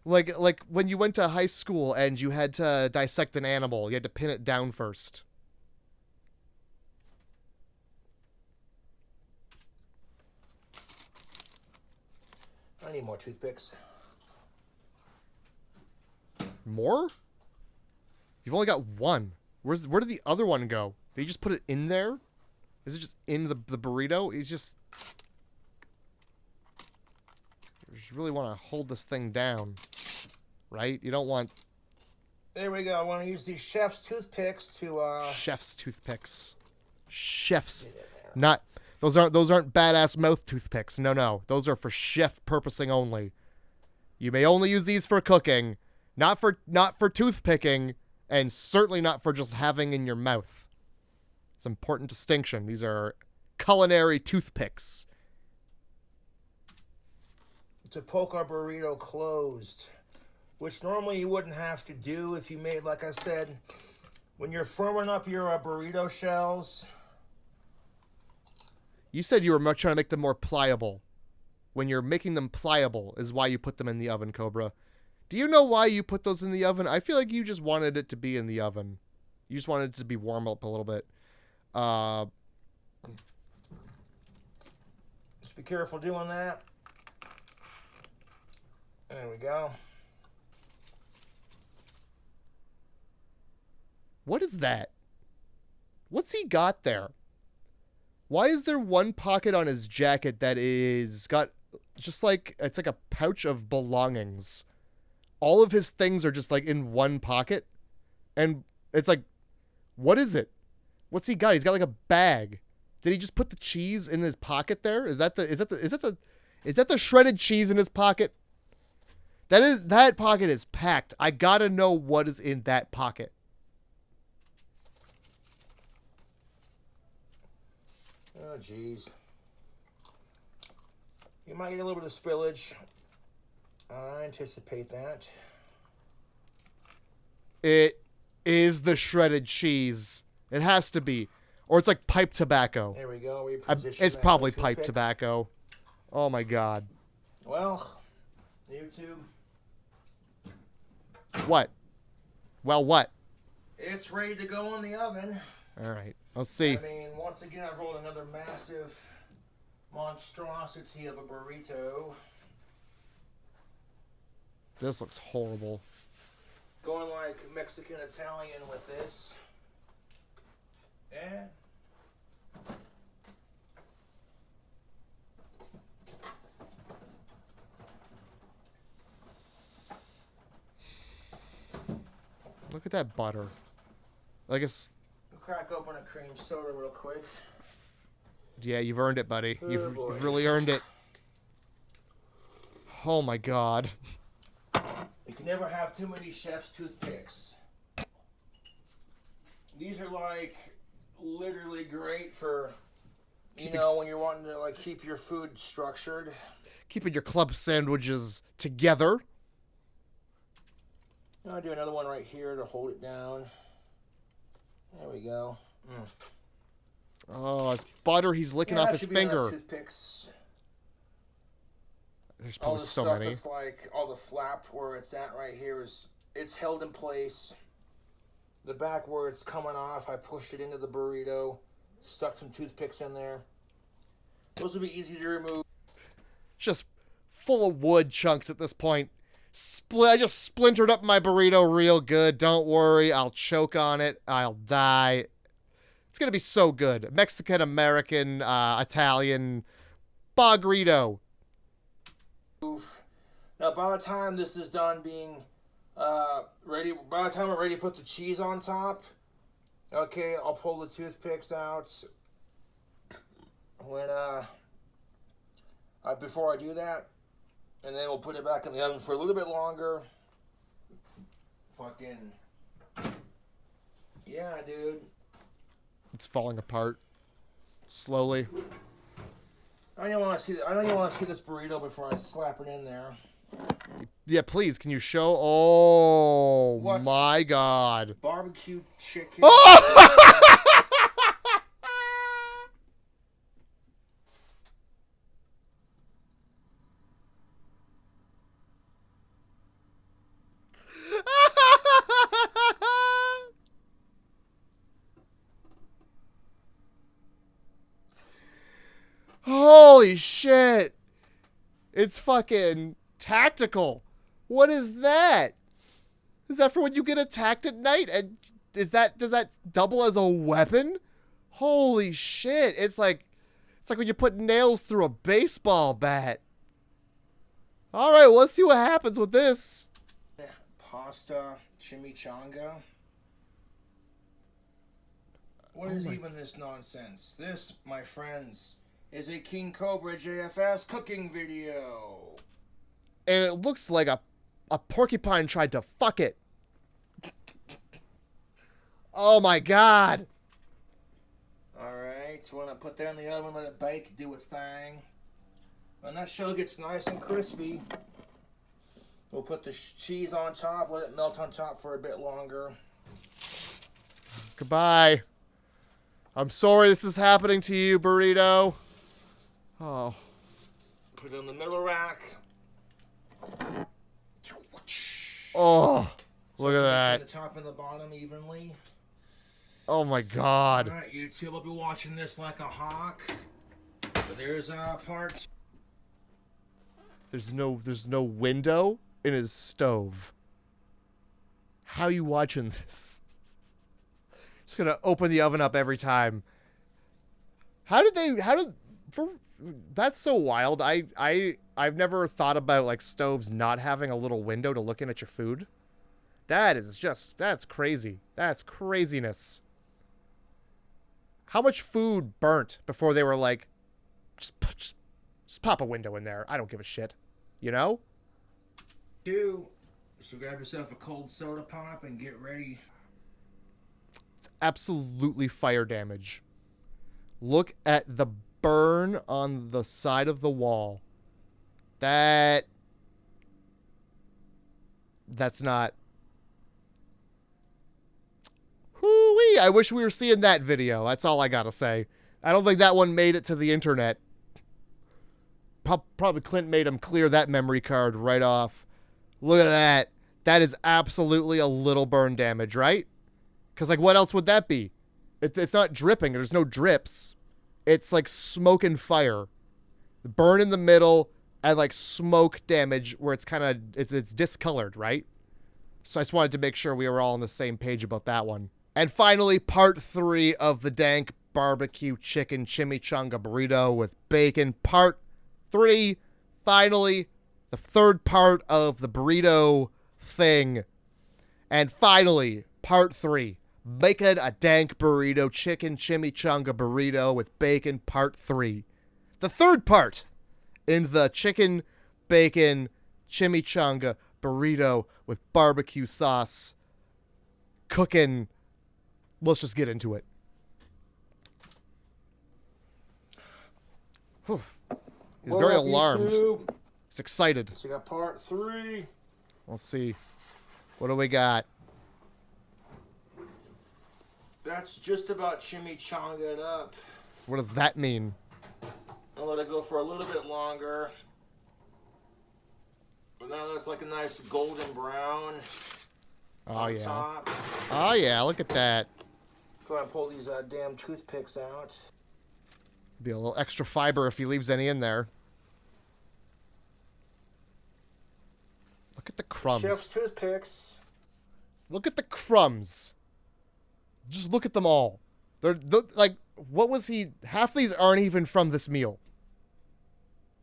like when you went to high school and you had to dissect an animal, you had to pin it down first. I need more toothpicks. More? You've only got one. Where did the other one go? Did you just put it in there? Is it just in the burrito? You just really want to hold this thing down, right? You don't want... There we go. I want to use these chef's toothpicks to Chef's toothpicks. Chef's. Not... Those aren't badass mouth toothpicks. No. Those are for chef purposing only. You may only use these for cooking, not for toothpicking, and certainly not for just having in your mouth. It's an important distinction. These are culinary toothpicks. To poke our burrito closed, which normally you wouldn't have to do if you made, like I said, when you're firming up your burrito shells. You said you were trying to make them more pliable. When you're making them pliable is why you put them in the oven, Cobra. Do you know why you put those in the oven? I feel like you just wanted it to be in the oven. You just wanted it to be warm up a little bit. Just be careful doing that. There we go. What is that? What's he got there? Why is there one pocket on his jacket that is got just like, it's like a pouch of belongings? All of his things are just like in one pocket. And it's like, what is it? What's he got? He's got like a bag. Did he just put the cheese in his pocket there? Is that the shredded cheese in his pocket? That pocket is packed. I gotta know what is in that pocket. Oh, jeez. You might get a little bit of spillage. I anticipate that. It is the shredded cheese. It has to be. Or it's like pipe tobacco. There we go. It's probably pipe tobacco. Oh my god. Well, YouTube. What? Well, what? It's ready to go in the oven. All right. Let's see. I mean, once again, I've rolled another massive monstrosity of a burrito. This looks horrible. Going like Mexican Italian with this. Yeah. Look at that butter. Like it's... Crack open a cream soda real quick. Yeah, you've earned it, buddy. Oh, You've really earned it. Oh my god. You can never have too many chef's toothpicks. These are like literally great for, you know, when you're wanting to like keep your food structured. Keeping your club sandwiches together. I'll do another one right here to hold it down. There we go. Oh, it's butter he's licking off his finger. Toothpicks. There's probably so many. many. That's like all the flap where it's at right here is it's held in place. The back where it's coming off, I pushed it into the burrito, stuck some toothpicks in there. Those will be easy to remove. Just full of wood chunks at this point. I just splintered up my burrito real good. Don't worry. I'll choke on it. I'll die. It's going to be so good. Mexican, American, Italian, burrito. Now, by the time this is done being ready, by the time we're ready to put the cheese on top, Okay, I'll pull the toothpicks out when before I do that, and then we'll put it back in the oven for a little bit longer. Fucking yeah, dude. It's falling apart slowly. I don't want to see. I don't even want to see this burrito before I slap it in there. Yeah, please. Can you show? Oh What? my God! Barbecue chicken. Oh! Holy shit! It's fucking tactical. What is that? Is that for when you get attacked at night? And does that double as a weapon? Holy shit! It's like when you put nails through a baseball bat. All right, well, let's see what happens with this. Pasta chimichanga. What is even this nonsense? This, my friends, is a King Cobra JFS cooking video. And it looks like a porcupine tried to fuck it. Oh my God. Alright, so we're going to put that in the oven, let it bake, do its thing. When that show gets nice and crispy, we'll put the cheese on top, let it melt on top for a bit longer. Goodbye. I'm sorry this is happening to you, burrito. Oh. Put it in the middle rack. Oh. Look at that. The top and the bottom evenly. Oh my God. Alright, YouTube, I'll be watching this like a hawk. But there's part. There's no window in his stove. How are you watching this? Just gonna open the oven up every time. That's so wild. I've never thought about like stoves not having a little window to look in at your food. That's crazy. That's craziness. How much food burnt before they were like, just pop a window in there. I don't give a shit. You know? So grab yourself a cold soda pop and get ready. It's absolutely fire damage. Look at the burn on the side of the wall. That's not... Hoo-wee! I wish we were seeing that video. That's all I gotta say. I don't think that one made it to the internet. Probably Clint made him clear that memory card right off. Look at that. That is absolutely a little burn damage, right? Because, like, what else would that be? It's not dripping. There's no drips. It's like smoke and fire. The burn in the middle and, like, smoke damage where it's kind of... It's discolored, right? So I just wanted to make sure we were all on the same page about that one. And finally, part 3 of the dank barbecue chicken chimichanga burrito with bacon. Part 3, finally, the third part of the burrito thing. And finally, part 3, making a dank burrito, chicken chimichanga burrito with bacon, part 3. The third part in the chicken, bacon, chimichanga burrito with barbecue sauce cooking. Let's just get into it. Whew. He's very alarmed. YouTube? He's excited. So we got part 3. Let's see. What do we got? That's just about chimichanga it up. What does that mean? I'll let it go for a little bit longer. But now that's like a nice golden brown. Oh, yeah. Top. Oh, yeah. Look at that. Go ahead and pull these damn toothpicks out. Be a little extra fiber if he leaves any in there. Look at the crumbs. Chef's toothpicks. Look at the crumbs. Just look at them all. They're like, what was he? Half these aren't even from this meal.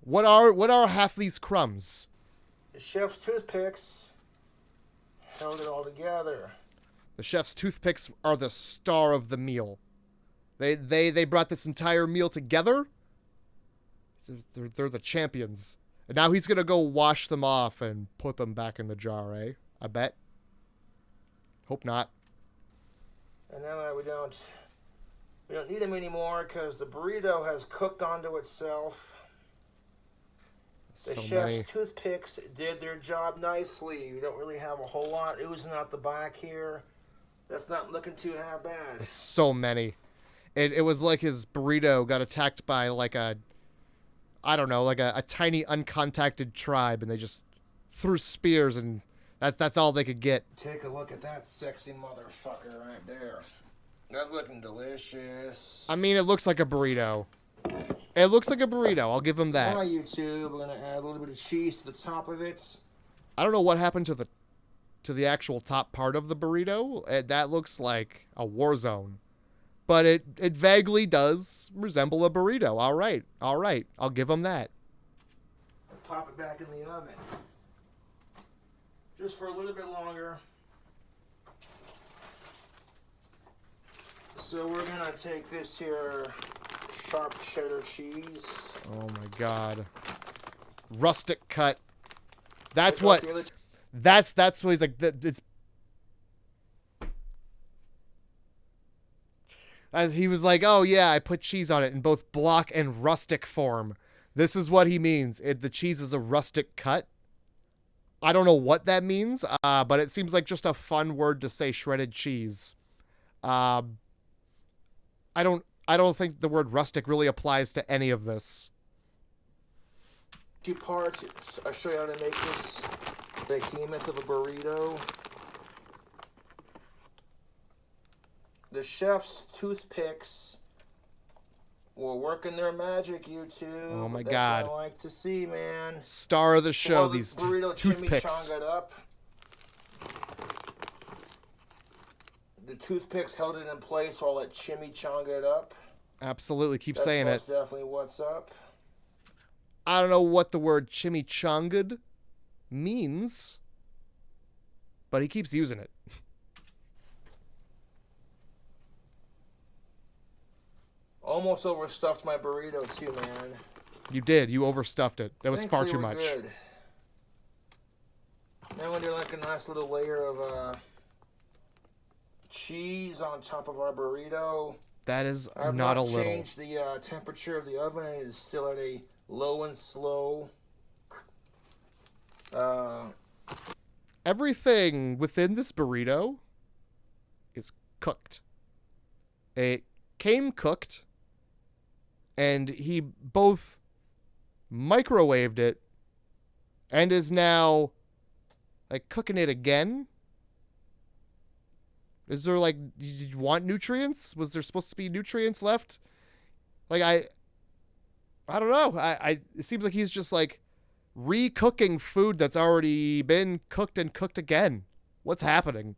What are half these crumbs? The chef's toothpicks held it all together. The chef's toothpicks are the star of the meal. They brought this entire meal together. They're the champions. And now he's gonna go wash them off and put them back in the jar, eh? I bet. Hope not. And now we don't need them anymore because the burrito has cooked onto itself. The chef's toothpicks did their job nicely. We don't really have a whole lot oozing out the back here. That's not looking too bad. So many. It was like his burrito got attacked by like a tiny uncontacted tribe, and they just threw spears, and that's all they could get. Take a look at that sexy motherfucker right there. That's looking delicious. I mean, it looks like a burrito. It looks like a burrito. I'll give him that. Hi, YouTube. We're gonna add a little bit of cheese to the top of it. I don't know what happened to the actual top part of the burrito. That looks like a war zone. But it vaguely does resemble a burrito. All right. I'll give him that. Pop it back in the oven. Just for a little bit longer. So we're going to take this here sharp cheddar cheese. Oh my God. Rustic cut. That's what he's like. It's as he was like, oh yeah, I put cheese on it in both block and rustic form. This is what he means. The cheese is a rustic cut. I don't know what that means, but it seems like just a fun word to say, shredded cheese. I don't think the word rustic really applies to any of this. 2 parts. I'll show you how to make this behemoth of a burrito. The chef's toothpicks were working their magic, YouTube. Oh my That's God. what I like to see, man. Star of the show, Well, these burrito toothpicks. chimichanga'd up. The toothpicks held it in place while it chimichanga'd up. Absolutely, keep saying it. That's definitely what's up. I don't know what the word chimichanga'd means, but he keeps using it. Almost overstuffed my burrito too, man. You did. You overstuffed it. That was far too much. Good. Now we're going to do like a nice little layer of cheese on top of our burrito. That is I've not a little. I've changed the temperature of the oven. It is still at a low and slow. Everything within this burrito is cooked. It came cooked, and he both microwaved it and is now like cooking it again. Is there like, did you want nutrients? Was there supposed to be nutrients left? Like I don't know. It seems like he's just like re-cooking food that's already been cooked and cooked again. What's happening?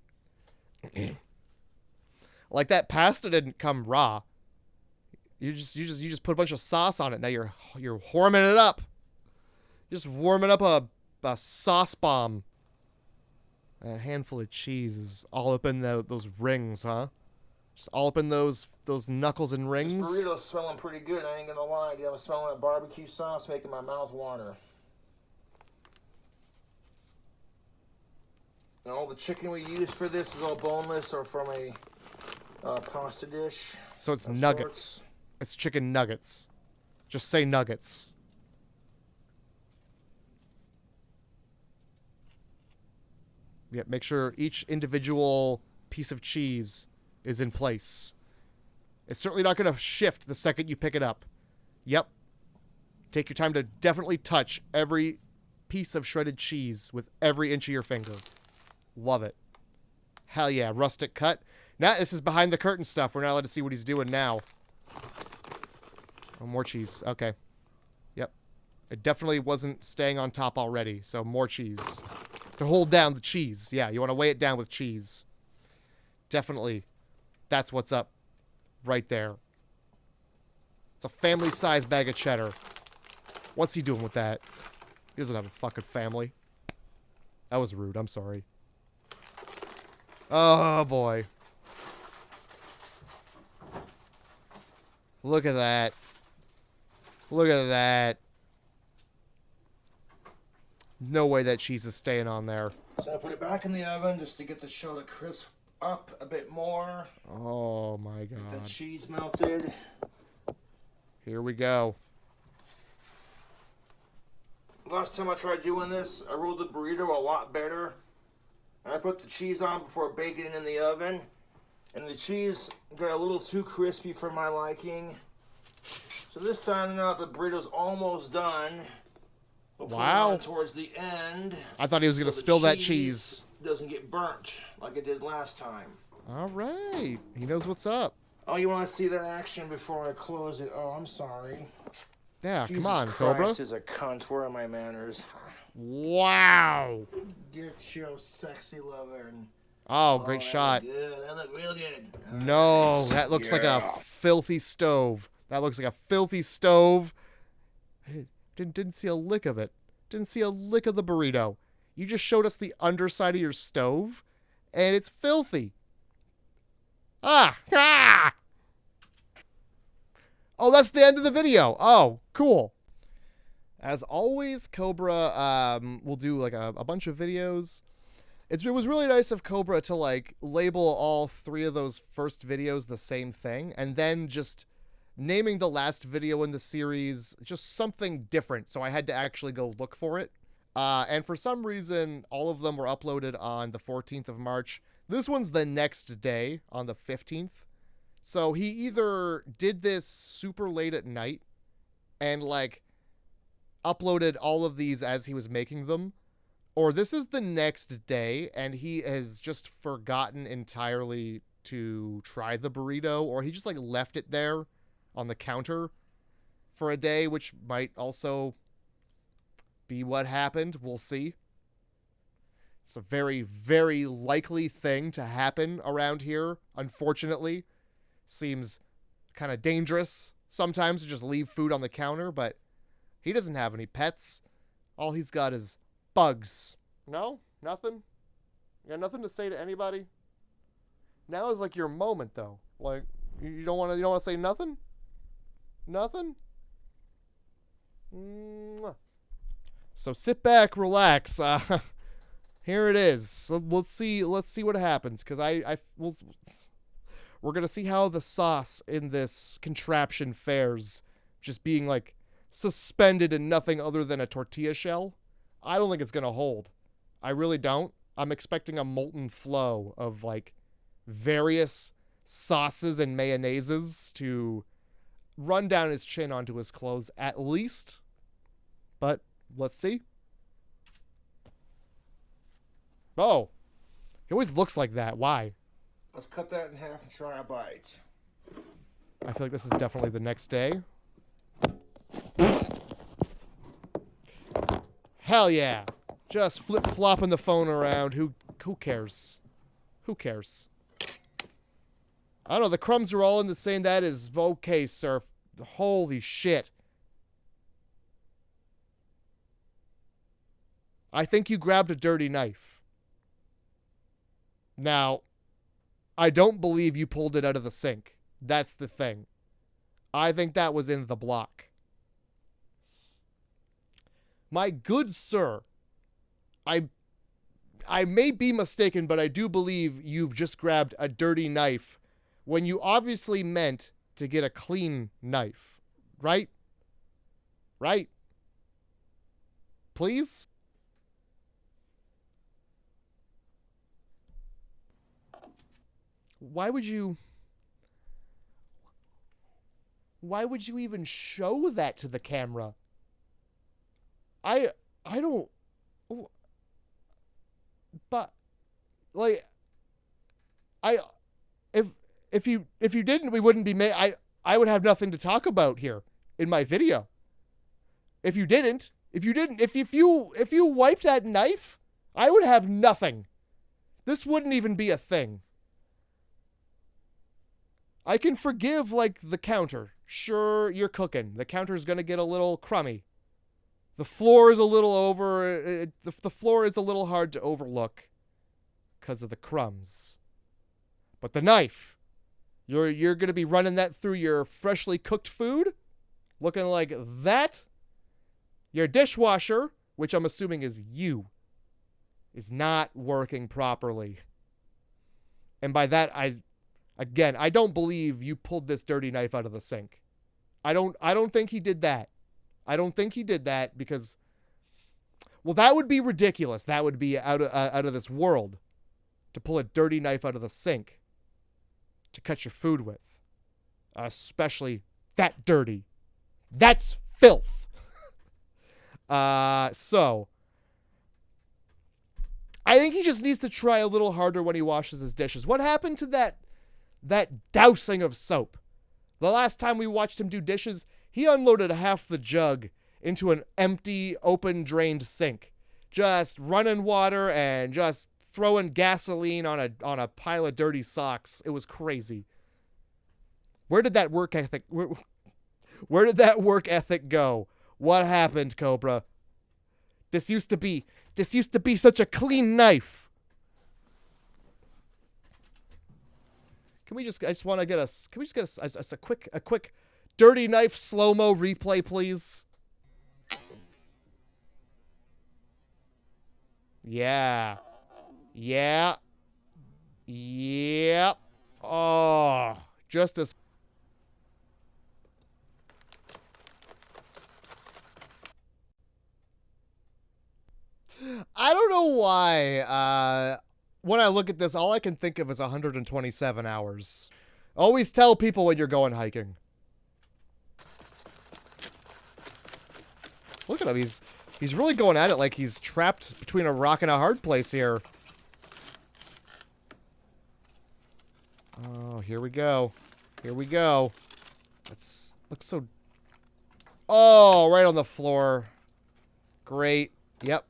Like that pasta didn't come raw. You just put a bunch of sauce on it. Now you're warming it up. Just warming up a sauce bomb. A handful of cheese is all up in those rings, huh? Just all up in those knuckles and rings. This burrito's smelling pretty good. I ain't gonna lie. I'm smelling that barbecue sauce, making my mouth water. And all the chicken we use for this is all boneless or from a pasta dish. So it's nuggets. Sorts. It's chicken nuggets. Just say nuggets. Yeah, make sure each individual piece of cheese is in place. It's certainly not going to shift the second you pick it up. Yep. Take your time to definitely touch every piece of shredded cheese with every inch of your finger. Love it. Hell yeah, rustic cut. Now, this is behind the curtain stuff. We're not allowed to see what he's doing now. Oh, more cheese. Okay. Yep. It definitely wasn't staying on top already, so more cheese. To hold down the cheese. Yeah, you want to weigh it down with cheese. Definitely. That's what's up right there. It's a family-sized bag of cheddar. What's he doing with that? He doesn't have a fucking family. That was rude. I'm sorry. Oh, boy. Look at that. Look at that. No way that cheese is staying on there. So I put it back in the oven just to get the shell to crisp up a bit more. Oh, my God. Get the cheese melted. Here we go. Last time I tried doing this, I rolled the burrito a lot better. And I put the cheese on before baking it in the oven. And the cheese got a little too crispy for my liking. So this time now the burrito's almost done. We'll wow. Put it on towards the end. I thought he was going to spill that cheese. Doesn't get burnt like it did last time. All right. He knows what's up. Oh, you want to see that action before I close it? Oh, I'm sorry. Yeah, Jesus come on, Christ Cobra. Is a cunt. Where are my manners? Wow. Get your sexy lover. And... Oh, great shot. Good. That looked real good. No, that looks like a filthy stove. That looks like a filthy stove. I didn't see a lick of it. Didn't see a lick of the burrito. You just showed us the underside of your stove, and it's filthy. Ah! Oh, that's the end of the video. Oh, cool. As always, Cobra will do like a bunch of videos. It was really nice of Cobra to like label all 3 of those first videos the same thing, and then just naming the last video in the series just something different, so I had to actually go look for it. And for some reason, all of them were uploaded on the 14th of March. This one's the next day, on the 15th. So he either did this super late at night and, like, uploaded all of these as he was making them, or this is the next day and he has just forgotten entirely to try the burrito, or he just, like, left it there on the counter for a day, which might also be what happened. We'll see. It's a very, very likely thing to happen around here, unfortunately. Seems kind of dangerous sometimes to just leave food on the counter, but he doesn't have any pets. All he's got is bugs. No? Nothing? You got nothing to say to anybody? Now is like your moment, though. Like, you don't want to say nothing? Nothing? Mwah. So sit back, relax. Here it is. So let's see what happens, because we're gonna see how the sauce in this contraption fares, just being like suspended in nothing other than a tortilla shell. I don't think it's gonna hold. I really don't. I'm expecting a molten flow of like various sauces and mayonnaises to run down his chin onto his clothes at least. But let's see. Oh, he always looks like that. Why? Let's cut that in half and try a bite. I feel like this is definitely the next day. Hell yeah. Just flip-flopping the phone around. Who cares? Who cares? I don't know. The crumbs are all in the same. That is okay, sir. Holy shit. I think you grabbed a dirty knife. Now, I don't believe you pulled it out of the sink. That's the thing. I think that was in the block. My good sir, I may be mistaken, but I do believe you've just grabbed a dirty knife when you obviously meant to get a clean knife. Right? Right? Please? Why would you even show that to the camera? I don't, but like, if you didn't, we wouldn't be I would have nothing to talk about here in my video. If you wiped that knife, I would have nothing. This wouldn't even be a thing. I can forgive, like, the counter. Sure, you're cooking. The counter's gonna get a little crummy. The floor is a little the floor is a little hard to overlook because of the crumbs. But the knife, you're going to be running that through your freshly cooked food, looking like that. Your dishwasher, which I'm assuming is you, is not working properly. And by that, I don't believe you pulled this dirty knife out of the sink. I don't think he did that. I don't think he did that because, well, that would be ridiculous. That would be out of this world, to pull a dirty knife out of the sink to cut your food with, especially that dirty. That's filth. So I think he just needs to try a little harder when he washes his dishes. What happened to that dousing of soap? The last time we watched him do dishes, he unloaded half the jug into an empty, open, drained sink. Just running water and just throwing gasoline on a pile of dirty socks. It was crazy. Where did that work ethic where did that work ethic go? What happened, Cobra? This used to be such a clean knife. I just want to get a quick dirty knife slow-mo replay, please? Yeah. Yeah. Yep. Oh, just as I don't know why. When I look at this, all I can think of is 127 hours. Always tell people when you're going hiking. Look at him. He's really going at it like he's trapped between a rock and a hard place here. Oh, here we go. Here we go. Let's look so... Oh, right on the floor. Great. Yep.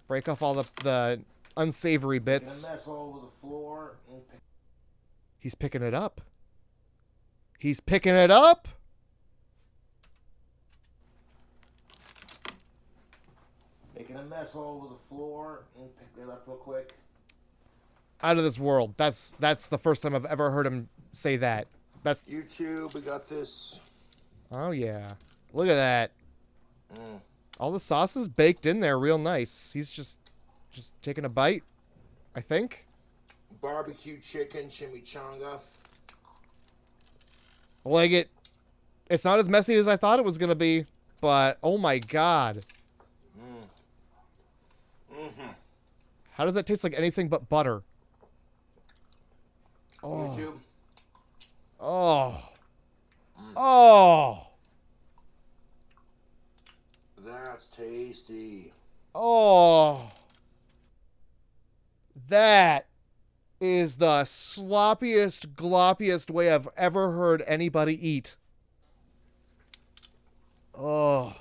Break off all the unsavory bits. Mess all over the floor. He's picking it up. He's picking it up. Making a mess all over the floor. Pick that up real quick. Out of this world. That's the first time I've ever heard him say that. That's YouTube. We got this. Oh yeah. Look at that. All the sauce is baked in there real nice. He's just taking a bite, I think. Barbecue chicken chimichanga. Like it. It's not as messy as I thought it was going to be, but oh my god. How does that taste like anything but butter? Oh. YouTube. Oh. Oh. That's tasty. Oh. That is the sloppiest, gloppiest way I've ever heard anybody eat. Oh.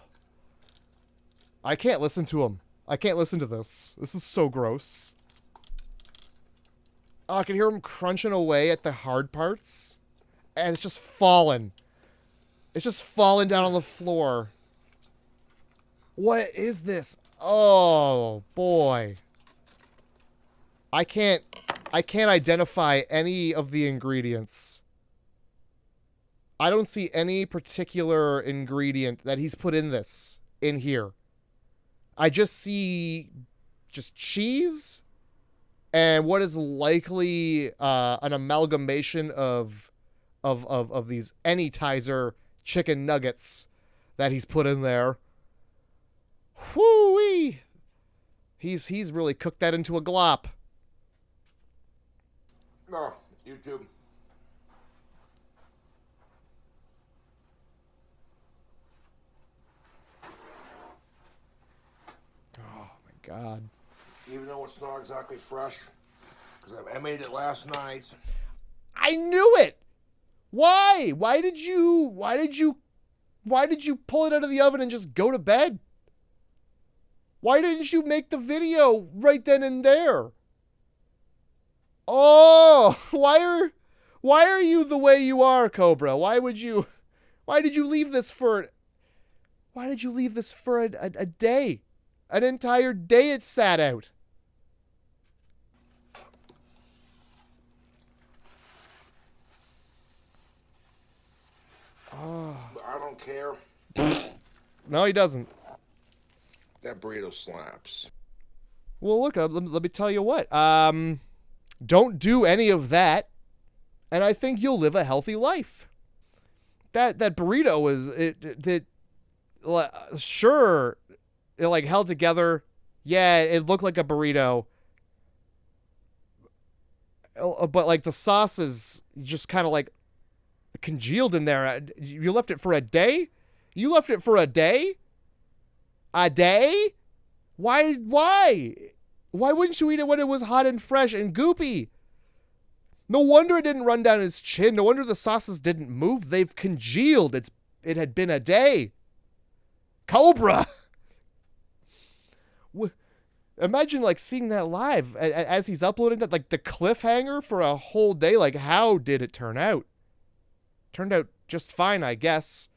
I can't listen to him. I can't listen to this. This is so gross. Oh, I can hear him crunching away at the hard parts. And it's just falling. It's just falling down on the floor. What is this? Oh, boy. I can't identify any of the ingredients. I don't see any particular ingredient that he's put in here. I just see just cheese and what is likely an amalgamation of these Anytizer chicken nuggets that he's put in there. Whoo-wee! He's really cooked that into a glop. Oh, YouTube. Oh my god. Even though it's not exactly fresh, because I made it last night. I knew it. Why? Why did you pull it out of the oven and just go to bed? Why didn't you make the video right then and there? Oh, why are you the way you are, Cobra? Why did you leave this for a day? An entire day it sat out. don't care. No, he doesn't. That burrito slaps. Well, look, let me tell you what. Don't do any of that, and I think you'll live a healthy life. That burrito sure, it like held together. Yeah, it looked like a burrito, but like the sauce is just kind of like congealed in there. You left it for a day? You left it for a day? A day? Why? Why wouldn't you eat it when it was hot and fresh and goopy? No wonder it didn't run down his chin. No wonder the sauces didn't move. They've congealed. It had been a day. Cobra! Imagine like seeing that live as he's uploading that, like the cliffhanger for a whole day. Like, how did it turn out? Turned out just fine, I guess.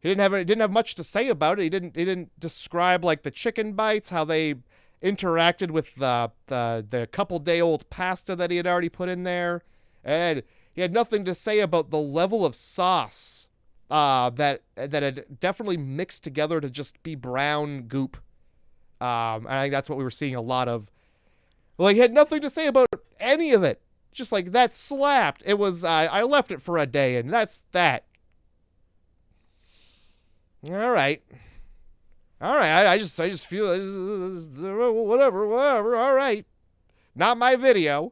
He didn't have much to say about it. He didn't describe like the chicken bites, how they interacted with the couple-day-old pasta that he had already put in there, and he had nothing to say about the level of sauce that had definitely mixed together to just be brown goop. And I think that's what we were seeing a lot of. Like, he had nothing to say about any of it. Just like, that slapped. It was, I left it for a day, and that's that. All right. I just feel whatever. All right. Not my video.